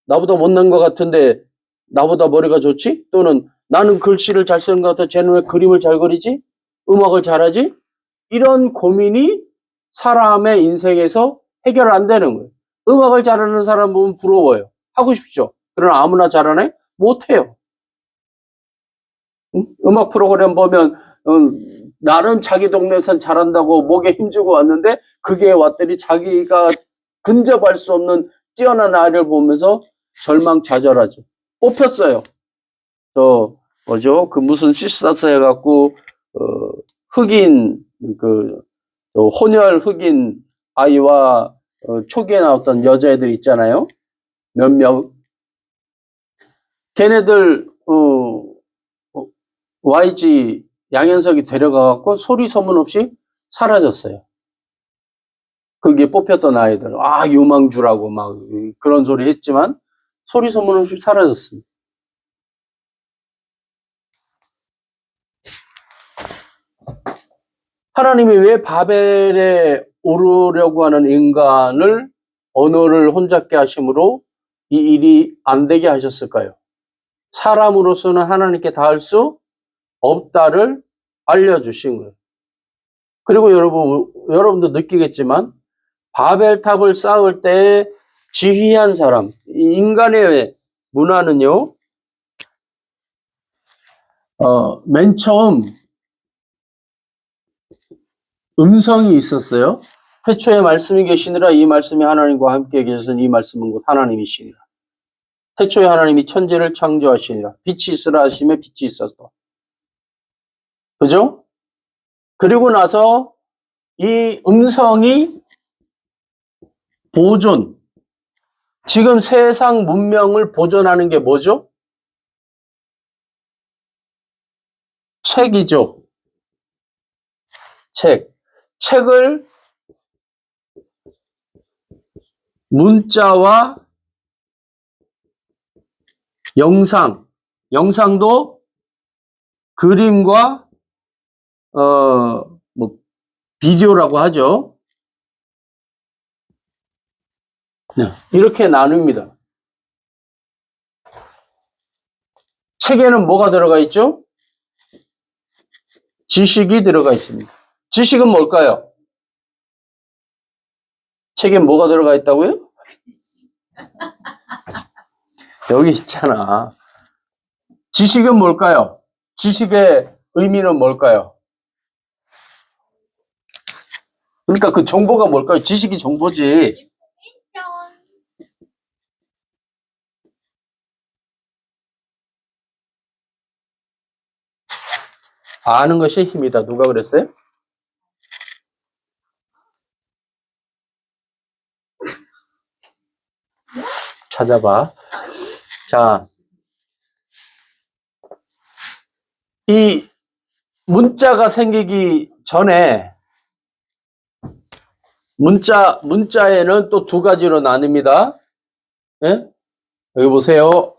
나보다 못난 것 같은데 나보다 머리가 좋지? 또는 나는 글씨를 잘 쓰는 것 같아 쟤는 왜 그림을 잘 그리지? 음악을 잘하지? 이런 고민이 사람의 인생에서 해결 안 되는 거예요. 음악을 잘하는 사람 보면 부러워요. 하고 싶죠. 그러나 아무나 잘하네? 못해요. 응? 음악 프로그램 보면 나름 자기 동네에선 잘한다고 목에 힘주고 왔는데 그게 왔더니 자기가 근접할 수 없는 뛰어난 아이를 보면서 절망좌절하죠. 뽑혔어요. 뭐죠? 그 무슨 시스타스 해갖고 흑인 혼혈 흑인 아이와 초기에 나왔던 여자애들 있잖아요. 몇 명. 걔네들 YG 양현석이 데려가갖고 소리 소문 없이 사라졌어요. 그게 뽑혔던 아이들. 아, 유망주라고 막 그런 소리 했지만 소리 소문 없이 사라졌습니다. 하나님이 왜 바벨에 오르려고 하는 인간을 언어를 혼잡게 하심으로 이 일이 안 되게 하셨을까요? 사람으로서는 하나님께 닿을 수 없다를 알려주신 거예요. 그리고 여러분도 느끼겠지만 바벨탑을 쌓을 때 지휘한 사람, 인간의 문화는요, 맨 처음 음성이 있었어요. 태초에 말씀이 계시니라 이 말씀이 하나님과 함께 계셔서 이 말씀은 곧 하나님이시니라. 태초에 하나님이 천지를 창조하시니라. 빛이 있으라 하심에 빛이 있었어. 그죠? 그리고 나서 이 음성이 보존. 지금 세상 문명을 보존하는 게 뭐죠? 책이죠. 책. 책을 문자와 영상도 그림과 비디오라고 하죠. 네, 이렇게 나눕니다. 책에는 뭐가 들어가 있죠? 지식이 들어가 있습니다. 지식은 뭘까요? 책에 뭐가 들어가 있다고요? 여기 있잖아. 지식은 뭘까요? 지식의 의미는 뭘까요? 그러니까 그 정보가 뭘까요? 지식이 정보지. 아는 것이 힘이다. 누가 그랬어요? 찾아봐. 자, 이 문자가 생기기 전에 문자에는 또 두 가지로 나뉩니다. 예? 여기 보세요.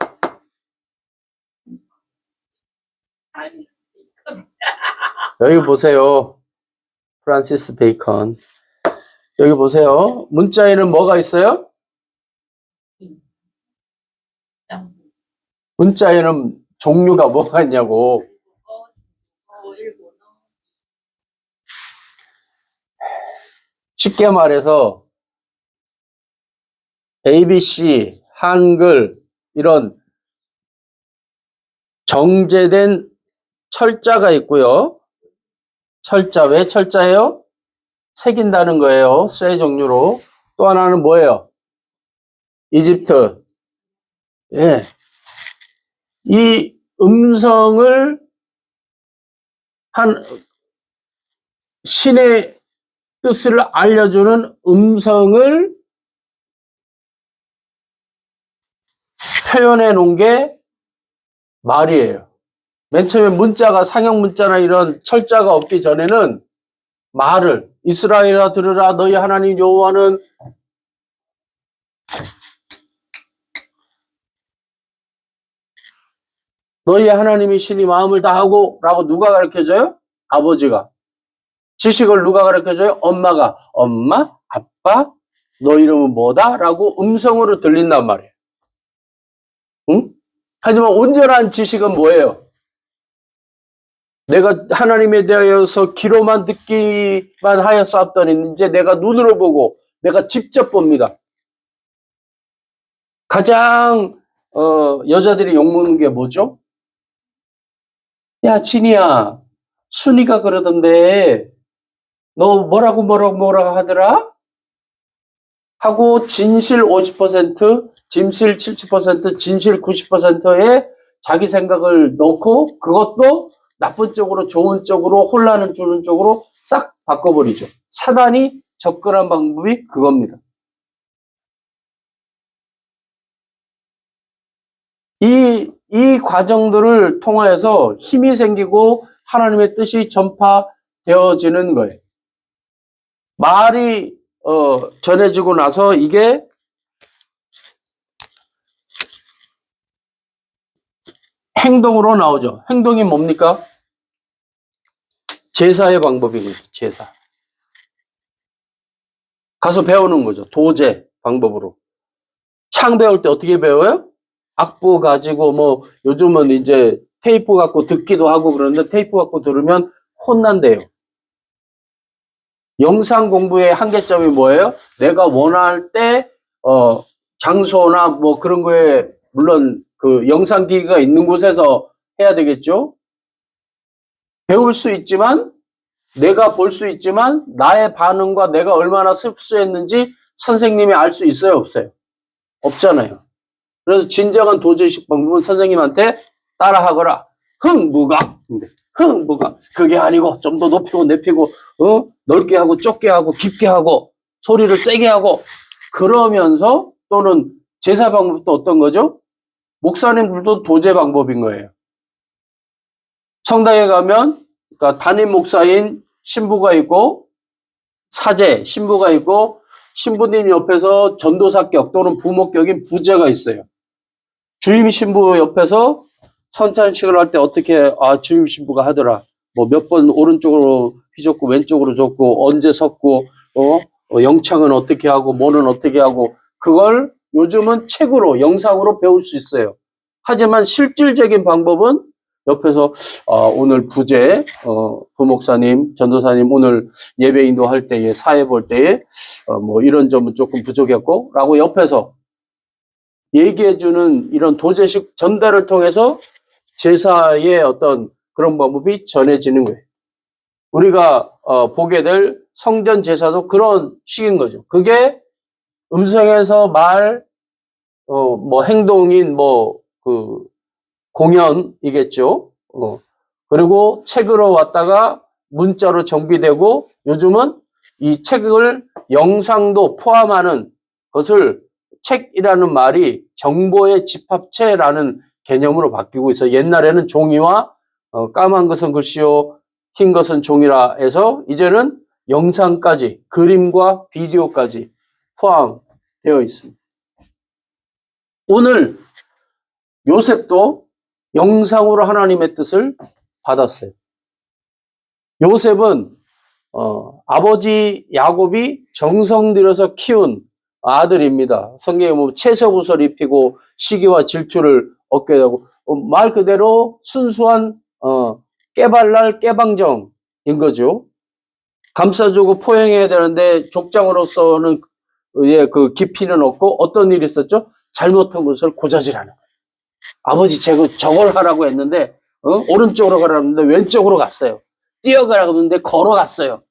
여기 보세요. 프란시스 베이컨. 여기 보세요. 문자에는 뭐가 있어요? 문자에는 종류가 뭐가 있냐고. 쉽게 말해서 ABC, 한글 이런 정제된 철자가 있고요. 철자, 왜 철자예요? 새긴다는 거예요. 쇠 종류로. 또 하나는 뭐예요? 이집트. 예. 이 음성을 한 신의 뜻을 알려주는 음성을 표현해 놓은 게 말이에요. 맨 처음에 문자가 상형 문자나 이런 철자가 없기 전에는 말을 이스라엘아 들으라 너희 하나님 여호와는 너희 하나님이 신이 마음을 다하고 라고 누가 가르쳐줘요? 아버지가. 지식을 누가 가르쳐줘요? 엄마가. 엄마, 아빠, 너 이름은 뭐다? 라고 음성으로 들린단 말이에요. 응? 하지만 온전한 지식은 뭐예요? 내가 하나님에 대하여서 귀로만 듣기만 하였사옵더니 이제 내가 눈으로 보고 내가 직접 봅니다. 가장 여자들이 욕먹는 게 뭐죠? 야 진이야 순이가 그러던데 너 뭐라고 하더라? 하고 진실 50%, 짐실 70%, 진실 90%에 자기 생각을 넣고 그것도 나쁜 쪽으로 좋은 쪽으로 혼란을 주는 쪽으로 싹 바꿔버리죠. 사단이 접근한 방법이 그겁니다. 이 과정들을 통하여서 힘이 생기고 하나님의 뜻이 전파되어지는 거예요. 말이 전해지고 나서 이게 행동으로 나오죠. 행동이 뭡니까? 제사의 방법인 거죠. 제사. 가서 배우는 거죠. 도제 방법으로. 창 배울 때 어떻게 배워요? 악보 가지고 뭐 요즘은 이제 테이프 갖고 듣기도 하고 그러는데 테이프 갖고 들으면 혼난대요. 영상 공부의 한계점이 뭐예요? 내가 원할 때 장소나 뭐 그런 거에 물론 그 영상기기가 있는 곳에서 해야 되겠죠. 배울 수 있지만 내가 볼 수 있지만 나의 반응과 내가 얼마나 흡수했는지 선생님이 알 수 있어요? 없어요? 없잖아요. 그래서 진정한 도제식 방법은 선생님한테 따라하거라. 흥부각. 흥부각. 그게 아니고 좀 더 높이고 내피고 넓게 하고 좁게 하고 깊게 하고 소리를 세게 하고 그러면서 또는 제사 방법도 어떤 거죠? 목사님들도 도제 방법인 거예요. 성당에 가면 그러니까 담임 목사인 신부가 있고 사제 신부가 있고 신부님 옆에서 전도사격 또는 부목격인 부제가 있어요. 주임 신부 옆에서 선찬식을 할 때 어떻게 주임 신부가 하더라. 뭐 몇 번 오른쪽으로 휘젓고 왼쪽으로 줬고 언제 섰고 영창은 어떻게 하고 뭐는 어떻게 하고 그걸 요즘은 책으로 영상으로 배울 수 있어요. 하지만 실질적인 방법은 옆에서 오늘 부제 부목사님 전도사님 오늘 예배 인도할 때에 사회 볼 때에 뭐 이런 점은 조금 부족했고 라고 옆에서 얘기해주는 이런 도제식 전달을 통해서 제사의 어떤 그런 방법이 전해지는 거예요. 우리가 보게 될 성전 제사도 그런 식인 거죠. 그게 음성에서 말, 뭐 행동인 뭐 그 공연이겠죠. 그리고 책으로 왔다가 문자로 정비되고 요즘은 이 책을 영상도 포함하는 것을 책이라는 말이 정보의 집합체라는 개념으로 바뀌고 있어요. 옛날에는 종이와 까만 것은 글씨요 흰 것은 종이라 해서 이제는 영상까지, 그림과 비디오까지 포함되어 있습니다. 오늘 요셉도 영상으로 하나님의 뜻을 받았어요. 요셉은 아버지 야곱이 정성 들여서 키운 아들입니다. 성경에 보면 채색옷을 입히고 시기와 질투를 얻게 되고 말 그대로 순수한 깨발랄 깨방정인 거죠. 감싸주고 포용해야 되는데 족장으로서는 그 깊이는 없고 어떤 일이 있었죠? 잘못한 것을 고자질하는 거예요. 아버지 저걸 하라고 했는데 오른쪽으로 가라고 했는데 왼쪽으로 갔어요. 뛰어가라고 했는데 걸어갔어요.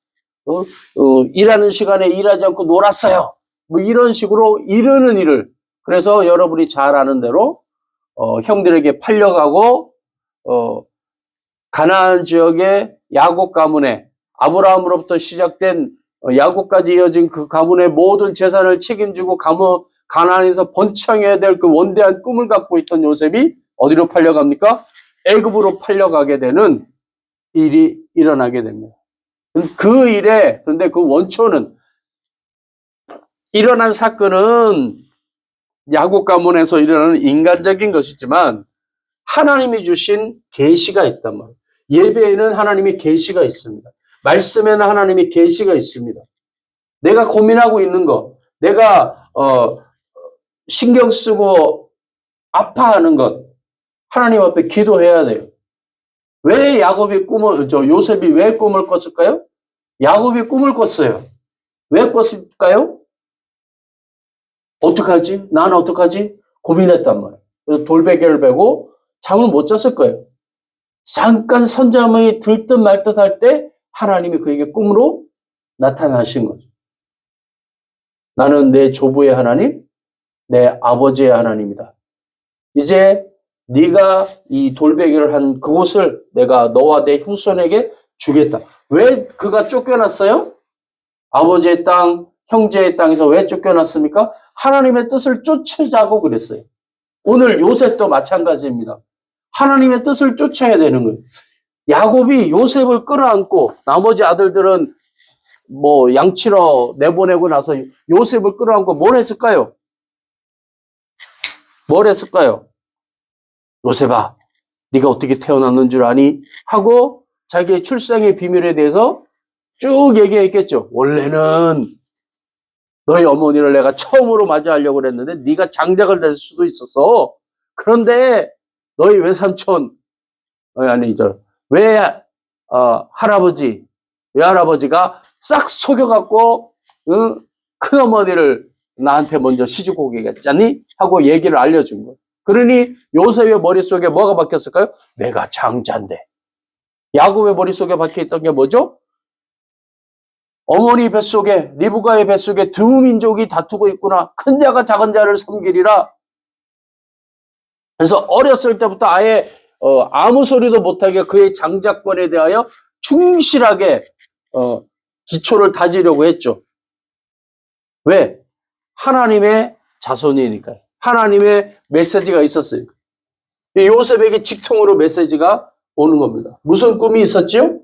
일하는 시간에 일하지 않고 놀았어요. 뭐 이런 식으로 이르는 일을 그래서 여러분이 잘 아는 대로 형들에게 팔려가고 가나안 지역의 야곱 가문에 아브라함으로부터 시작된 야곱까지 이어진 그 가문의 모든 재산을 책임지고 가나안에서 번창해야 될 그 원대한 꿈을 갖고 있던 요셉이 어디로 팔려갑니까? 애굽으로 팔려가게 되는 일이 일어나게 됩니다. 그 일에 그런데 그 원초는 일어난 사건은 야곱 가문에서 일어나는 인간적인 것이지만 하나님이 주신 계시가 있단 말이에요. 예배에는 하나님의 계시가 있습니다. 말씀에는 하나님의 계시가 있습니다. 내가 고민하고 있는 거, 내가 신경 쓰고 아파하는 것, 하나님 앞에 기도해야 돼요. 왜 요셉이 왜 꿈을 꿨을까요? 야곱이 꿈을 꿨어요. 왜 꿨을까요? 어떡하지? 난 어떡하지? 고민했단 말이에요. 그래서 돌베개를 베고 잠을 못 잤을 거예요. 잠깐 선잠이 들 듯 말 듯 할 때 하나님이 그에게 꿈으로 나타나신 거죠. 나는 내 조부의 하나님, 내 아버지의 하나님이다. 이제 네가 이 돌베개를 한 그곳을 내가 너와 내 후손에게 주겠다. 왜 그가 쫓겨났어요? 아버지의 땅, 형제의 땅에서 왜 쫓겨났습니까? 하나님의 뜻을 쫓으자고 그랬어요. 오늘 요셉도 마찬가지입니다. 하나님의 뜻을 쫓아야 되는 거예요. 야곱이 요셉을 끌어안고 나머지 아들들은 뭐 양치러 내보내고 나서 요셉을 끌어안고 뭘 했을까요? 뭘 했을까요? 요셉아, 네가 어떻게 태어났는 줄 아니? 하고 자기의 출생의 비밀에 대해서 쭉 얘기했겠죠. 원래는 너희 어머니를 내가 처음으로 맞이하려고 그랬는데 네가 장작을 댈 수도 있었어. 그런데 너희 외삼촌 외할아버지가 싹 속여갖고 큰어머니를 나한테 먼저 시집 오게 했잖니? 하고 얘기를 알려준 거예요. 그러니 요셉의 머릿속에 뭐가 박혔을까요? 내가 장자인데. 야곱의 머릿속에 박혀있던 게 뭐죠? 어머니 뱃속에 리브가의 뱃속에 두 민족이 다투고 있구나. 큰 자가 작은 자를 섬기리라. 그래서 어렸을 때부터 아예 아무 소리도 못하게 그의 장자권에 대하여 충실하게 기초를 다지려고 했죠. 왜? 하나님의 자손이니까요. 하나님의 메시지가 있었으니까. 요셉에게 직통으로 메시지가 오는 겁니다. 무슨 꿈이 있었지요?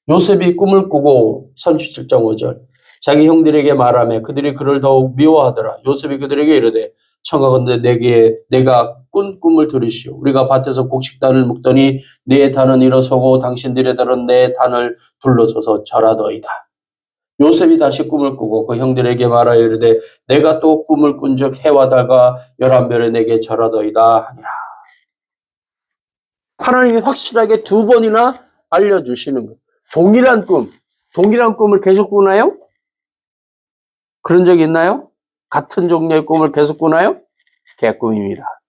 요셉이 꿈을 꾸고 37장 5절 자기 형들에게 말하며 그들이 그를 더욱 미워하더라. 요셉이 그들에게 이르되 청하건대 내가 꾼 꿈을 들으시오. 우리가 밭에서 곡식단을 묶더니 네 단은 일어서고 당신들의 단은 내 단을 둘러서서 절하더이다. 요셉이 다시 꿈을 꾸고 그 형들에게 말하여 이르되 내가 또 꿈을 꾼즉 해와 달과 11별에 내게 절하더이다 하니라. 하나님이 확실하게 두 번이나 알려주시는 거예요. 동일한 꿈을 계속 꾸나요? 그런 적 있나요? 같은 종류의 꿈을 계속 꾸나요? 개꿈입니다.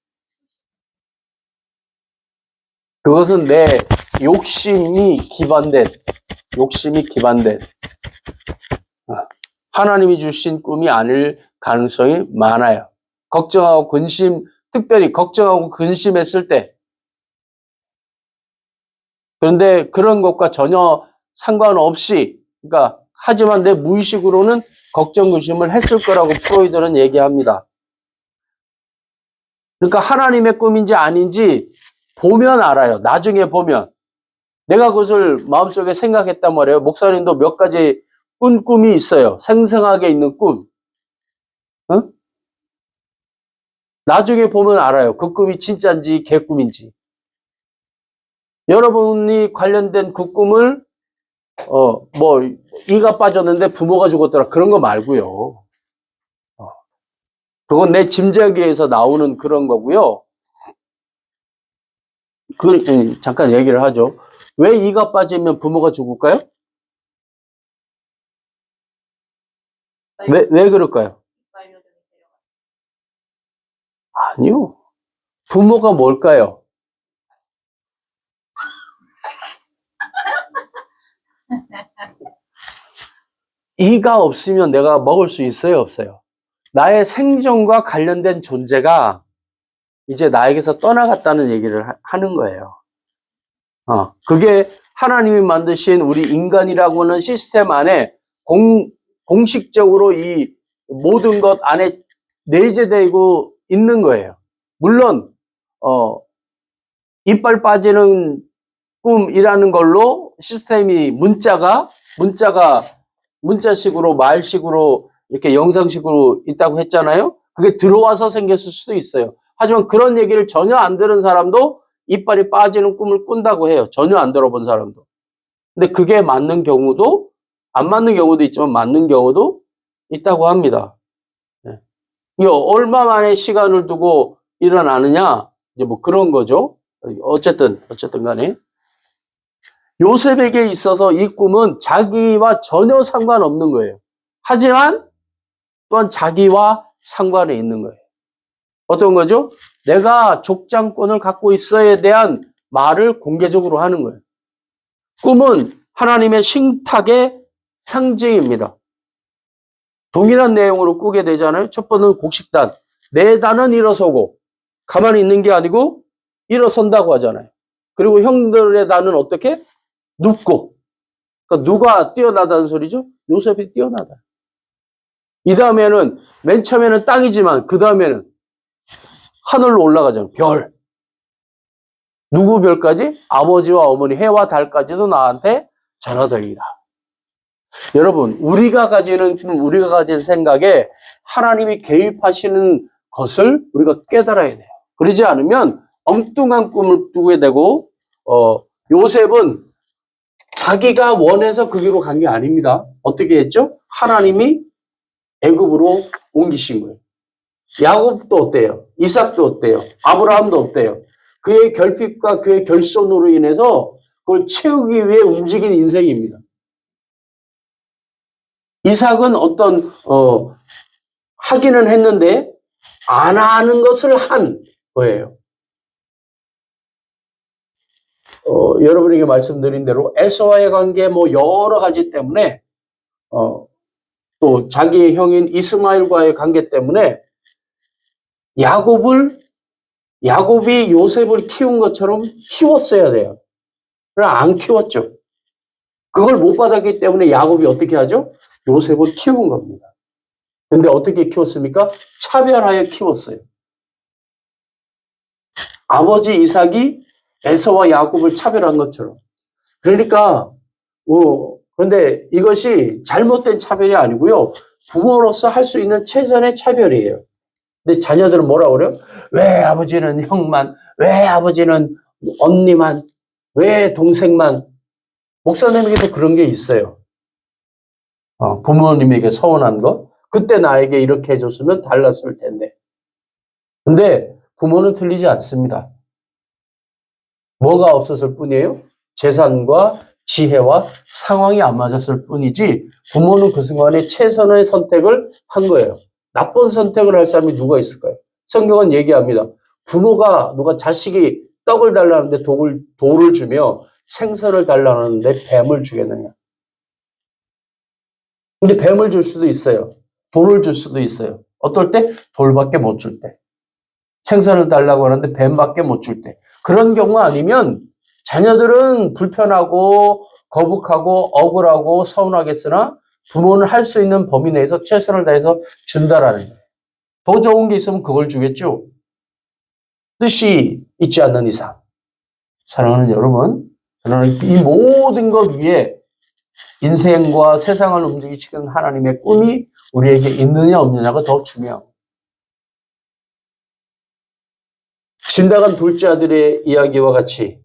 그것은 내 욕심이 기반된 하나님이 주신 꿈이 아닐 가능성이 많아요. 걱정하고 특별히 걱정하고 근심했을 때. 그런데 그런 것과 전혀 상관없이, 그러니까 하지만 내 무의식으로는 걱정, 근심을 했을 거라고 프로이드는 얘기합니다. 그러니까 하나님의 꿈인지 아닌지 보면 알아요. 나중에 보면. 내가 그것을 마음속에 생각했단 말이에요. 목사님도 몇 가지 꾼 꿈이 있어요. 생생하게 있는 꿈. 어? 나중에 보면 알아요. 그 꿈이 진짜인지 개꿈인지. 여러분이 관련된 그 꿈을 뭐 이가 빠졌는데 부모가 죽었더라 그런 거 말고요. 그건 내 짐작에 의해서 나오는 그런 거고요. 잠깐 얘기를 하죠. 왜 이가 빠지면 부모가 죽을까요? 왜 그럴까요? 아니요. 부모가 뭘까요? 이가 없으면 내가 먹을 수 있어요, 없어요? 나의 생존과 관련된 존재가 이제 나에게서 떠나갔다는 얘기를 하는 거예요. 그게 하나님이 만드신 우리 인간이라고 하는 시스템 안에 공식적으로 이 모든 것 안에 내재되고 있는 거예요. 물론 이빨 빠지는 꿈이라는 걸로 시스템이 문자식으로 말식으로 이렇게 영상식으로 있다고 했잖아요. 그게 들어와서 생겼을 수도 있어요. 하지만 그런 얘기를 전혀 안 들은 사람도 이빨이 빠지는 꿈을 꾼다고 해요. 전혀 안 들어본 사람도. 근데 그게 맞는 경우도 안 맞는 경우도 있지만 맞는 경우도 있다고 합니다. 이게 얼마 만에 시간을 두고 일어나느냐 이제 뭐 그런 거죠. 어쨌든 간에 요셉에게 있어서 이 꿈은 자기와 전혀 상관없는 거예요. 하지만 또한 자기와 상관이 있는 거예요. 어떤 거죠? 내가 족장권을 갖고 있어에 대한 말을 공개적으로 하는 거예요. 꿈은 하나님의 신탁의 상징입니다. 동일한 내용으로 꾸게 되잖아요. 첫 번째는 곡식단. 내 단은 일어서고 가만히 있는 게 아니고 일어선다고 하잖아요. 그리고 형들의 단은 어떻게? 눕고. 그러니까 누가 뛰어나다는 소리죠? 요셉이 뛰어나다. 이 다음에는 맨 처음에는 땅이지만 그 다음에는 하늘로 올라가잖아요. 별. 누구 별까지? 아버지와 어머니 해와 달까지도 나한테 전하더이다. 여러분 우리가 가진 생각에 하나님이 개입하시는 것을 우리가 깨달아야 돼요. 그러지 않으면 엉뚱한 꿈을 꾸게 되고 요셉은 자기가 원해서 그 길로 간 게 아닙니다. 어떻게 했죠? 하나님이 애굽으로 옮기신 거예요. 야곱도 어때요? 이삭도 어때요? 아브라함도 어때요? 그의 결핍과 그의 결손으로 인해서 그걸 채우기 위해 움직인 인생입니다. 이삭은 하기는 했는데 안 하는 것을 한 거예요. 여러분에게 말씀드린 대로 에서와의 관계 뭐 여러 가지 때문에 또 자기의 형인 이스마엘과의 관계 때문에 야곱이 요셉을 키운 것처럼 키웠어야 돼요. 그러나 안 키웠죠. 그걸 못 받았기 때문에 야곱이 어떻게 하죠? 요셉을 키운 겁니다. 근데 어떻게 키웠습니까? 차별하여 키웠어요. 아버지 이삭이 에서와 야곱을 차별한 것처럼. 그러니까 근데 이것이 잘못된 차별이 아니고요. 부모로서 할 수 있는 최선의 차별이에요. 근데 자녀들은 뭐라 그래요? 왜 아버지는 형만, 왜 아버지는 언니만, 왜 동생만. 목사님에게도 그런 게 있어요. 부모님에게 서운한 거. 그때 나에게 이렇게 해줬으면 달랐을 텐데. 근데 부모는 틀리지 않습니다. 뭐가 없었을 뿐이에요? 재산과 지혜와 상황이 안 맞았을 뿐이지 부모는 그 순간에 최선의 선택을 한 거예요. 나쁜 선택을 할 사람이 누가 있을까요? 성경은 얘기합니다. 누가 자식이 떡을 달라는데 돌을 주며 생선을 달라는데 뱀을 주겠느냐. 근데 뱀을 줄 수도 있어요. 돌을 줄 수도 있어요. 어떨 때? 돌밖에 못 줄 때. 생선을 달라고 하는데 뱀밖에 못 줄 때. 그런 경우 아니면 자녀들은 불편하고 거북하고 억울하고 서운하겠으나 부모는 할 수 있는 범위 내에서 최선을 다해서 준다라는 거예요. 더 좋은 게 있으면 그걸 주겠죠. 뜻이 있지 않는 이상. 사랑하는 여러분, 하나님, 이 모든 것 위에 인생과 세상을 움직이시는 하나님의 꿈이 우리에게 있느냐 없느냐가 더 중요해요. 짐나간 둘째 아들의 이야기와 같이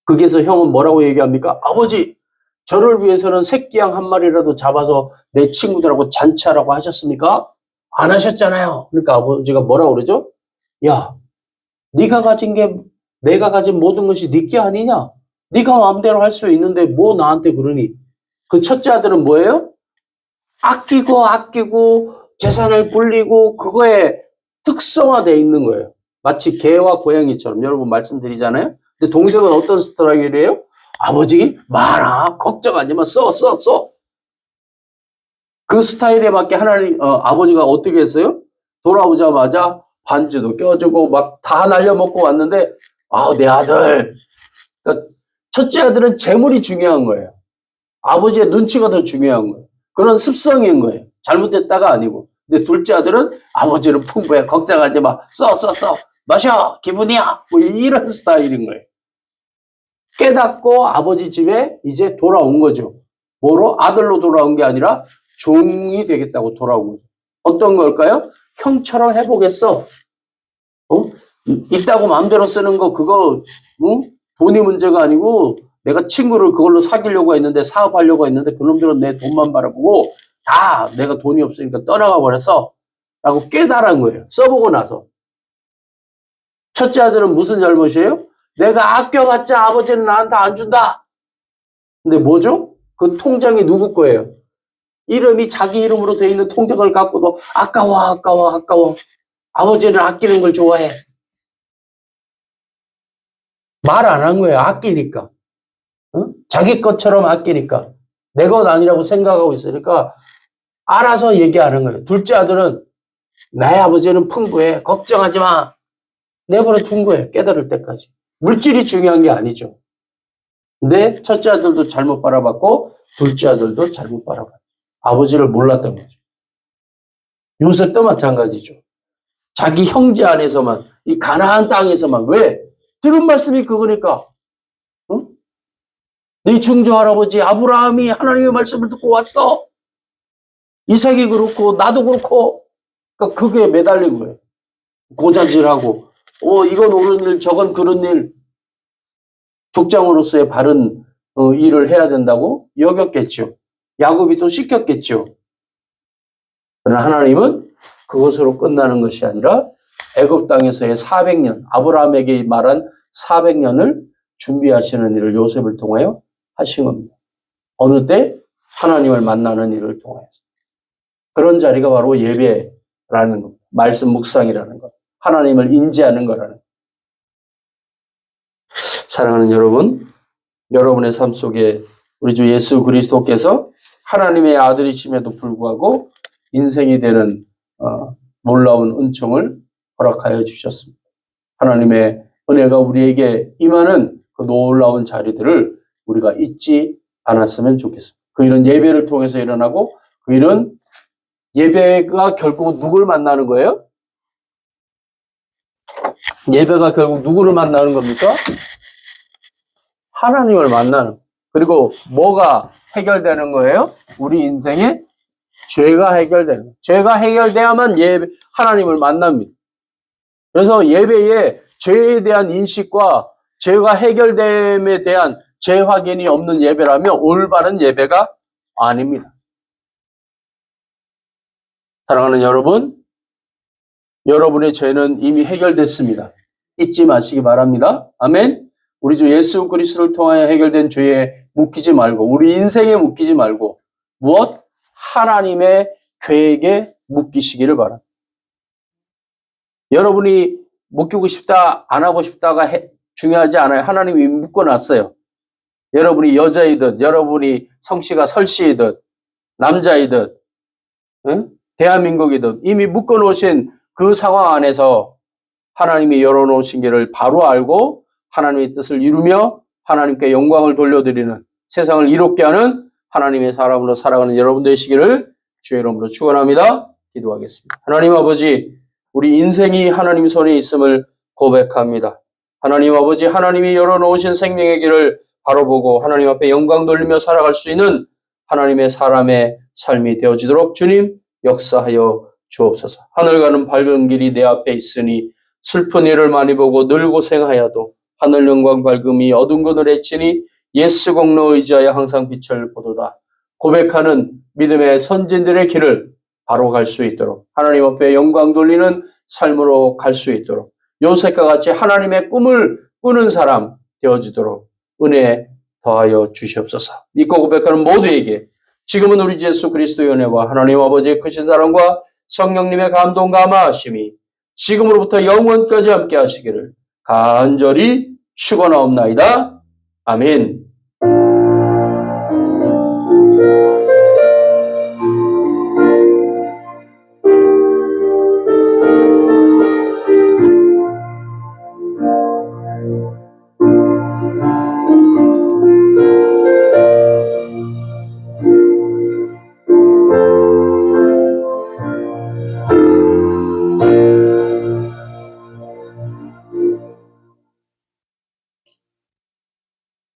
거기에서 형은 뭐라고 얘기합니까? 아버지, 저를 위해서는 새끼양 한 마리라도 잡아서 내 친구들하고 잔치하라고 하셨습니까? 안 하셨잖아요. 그러니까 아버지가 뭐라고 그러죠? 야, 네가 가진 게 내가 가진 모든 것이 네 게 아니냐? 네가 마음대로 할 수 있는데 뭐 나한테 그러니? 그 첫째 아들은 뭐예요? 아끼고 재산을 불리고 그거에 특성화되어 있는 거예요. 마치 개와 고양이처럼 여러분 말씀드리잖아요. 근데 동생은 어떤 스타일이에요? 아버지 많아 걱정하지 마 써. 그 스타일에 맞게 하나님 아버지가 어떻게 했어요? 돌아오자마자 반지도 껴주고 막 다 날려먹고 왔는데 내 아들. 그러니까 첫째 아들은 재물이 중요한 거예요. 아버지의 눈치가 더 중요한 거예요. 그런 습성인 거예요. 잘못됐다가 아니고. 근데 둘째 아들은 아버지는 풍부해. 걱정하지 마. 써. 마셔. 기분이야. 뭐 이런 스타일인 거예요. 깨닫고 아버지 집에 이제 돌아온 거죠. 뭐로? 아들로 돌아온 게 아니라 종이 되겠다고 돌아온 거죠. 어떤 걸까요? 형처럼 해보겠어. 있다고 마음대로 쓰는 거 그거 돈이 문제가 아니고 내가 친구를 그걸로 사귀려고 했는데 사업하려고 했는데 그놈들은 내 돈만 바라보고 다 내가 돈이 없으니까 떠나가 버렸어 라고 깨달은 거예요. 써보고 나서. 첫째 아들은 무슨 잘못이에요? 내가 아껴봤자 아버지는 나한테 안 준다. 근데 뭐죠? 그 통장이 누구 거예요? 이름이 자기 이름으로 되어 있는 통장을 갖고도 아까워. 아버지는 아끼는 걸 좋아해. 말 안 한 거예요. 아끼니까. 자기 것처럼 아끼니까. 내 것 아니라고 생각하고 있으니까 알아서 얘기하는 거예요. 둘째 아들은 나의 아버지는 풍부해. 걱정하지 마. 내버려 둔 거예요. 깨달을 때까지. 물질이 중요한 게 아니죠. 근데 첫째 아들도 잘못 바라봤고 둘째 아들도 잘못 바라봤죠. 아버지를 몰랐던 거죠. 요셉도 마찬가지죠. 자기 형제 안에서만 이 가나안 땅에서만 왜? 들은 말씀이 그거니까. 네 증조 할아버지 아브라함이 하나님의 말씀을 듣고 왔어. 이삭이 그렇고 나도 그렇고. 그러니까 그게 매달린 거예요. 고자질하고 이건 옳은 일 저건 그런 일. 족장으로서의 바른 일을 해야 된다고 여겼겠죠. 야곱이 또 시켰겠죠. 그러나 하나님은 그것으로 끝나는 것이 아니라 애굽 땅에서의 400년, 아브라함에게 말한 400년을 준비하시는 일을 요셉을 통하여 하신 겁니다. 어느 때? 하나님을 만나는 일을 통하여서. 그런 자리가 바로 예배라는 겁니다. 말씀 묵상이라는 것. 하나님을 인지하는 거라는 것. 사랑하는 여러분, 여러분의 삶 속에 우리 주 예수 그리스도께서 하나님의 아들이심에도 불구하고 인생이 되는 놀라운 은총을 허락하여 주셨습니다. 하나님의 은혜가 우리에게 임하는 그 놀라운 자리들을 우리가 잊지 않았으면 좋겠습니다. 그 일은 예배를 통해서 일어나고 그 일은 예배가 결국 누구를 만나는 거예요? 예배가 결국 누구를 만나는 겁니까? 하나님을 만나는. 그리고 뭐가 해결되는 거예요? 우리 인생의 죄가 해결되는 거예요. 죄가 해결돼야만 하나님을 만납니다. 그래서 예배에 죄에 대한 인식과 죄가 해결됨에 대한 재확인이 없는 예배라면 올바른 예배가 아닙니다. 사랑하는 여러분, 여러분의 죄는 이미 해결됐습니다. 잊지 마시기 바랍니다. 아멘. 우리 주 예수 그리스도를 통하여 해결된 죄에 묶이지 말고 우리 인생에 묶이지 말고 무엇? 하나님의 계획에 묶이시기를 바랍니다. 여러분이 묶이고 싶다 안 하고 싶다가 중요하지 않아요. 하나님이 묶어놨어요. 여러분이 여자이든 여러분이 성씨가 설씨이든 남자이든 대한민국이든 이미 묶어놓으신 그 상황 안에서 하나님이 열어놓으신 길을 바로 알고 하나님의 뜻을 이루며 하나님께 영광을 돌려드리는 세상을 이롭게 하는 하나님의 사람으로 살아가는 여러분 되시기를 주의 이름으로 축원합니다. 기도하겠습니다. 하나님 아버지, 우리 인생이 하나님 손에 있음을 고백합니다. 하나님 아버지, 하나님이 열어놓으신 생명의 길을 바로 보고 하나님 앞에 영광 돌리며 살아갈 수 있는 하나님의 사람의 삶이 되어지도록 주님 역사하여 주옵소서. 하늘 가는 밝은 길이 내 앞에 있으니 슬픈 일을 많이 보고 늘 고생하여도 하늘 영광 밝음이 어두운 것을 해치니 예수 공로 의지하여 항상 빛을 보도다. 고백하는 믿음의 선진들의 길을 바로 갈 수 있도록 하나님 앞에 영광 돌리는 삶으로 갈 수 있도록 요셉과 같이 하나님의 꿈을 꾸는 사람 되어지도록 은혜 더하여 주시옵소서. 믿고 고백하는 모두에게 지금은 우리 주 예수 그리스도의 은혜와 하나님 아버지의 크신 사랑과 성령님의 감동 감화하심이 지금으로부터 영원까지 함께 하시기를 간절히 축원하옵나이다. 아멘.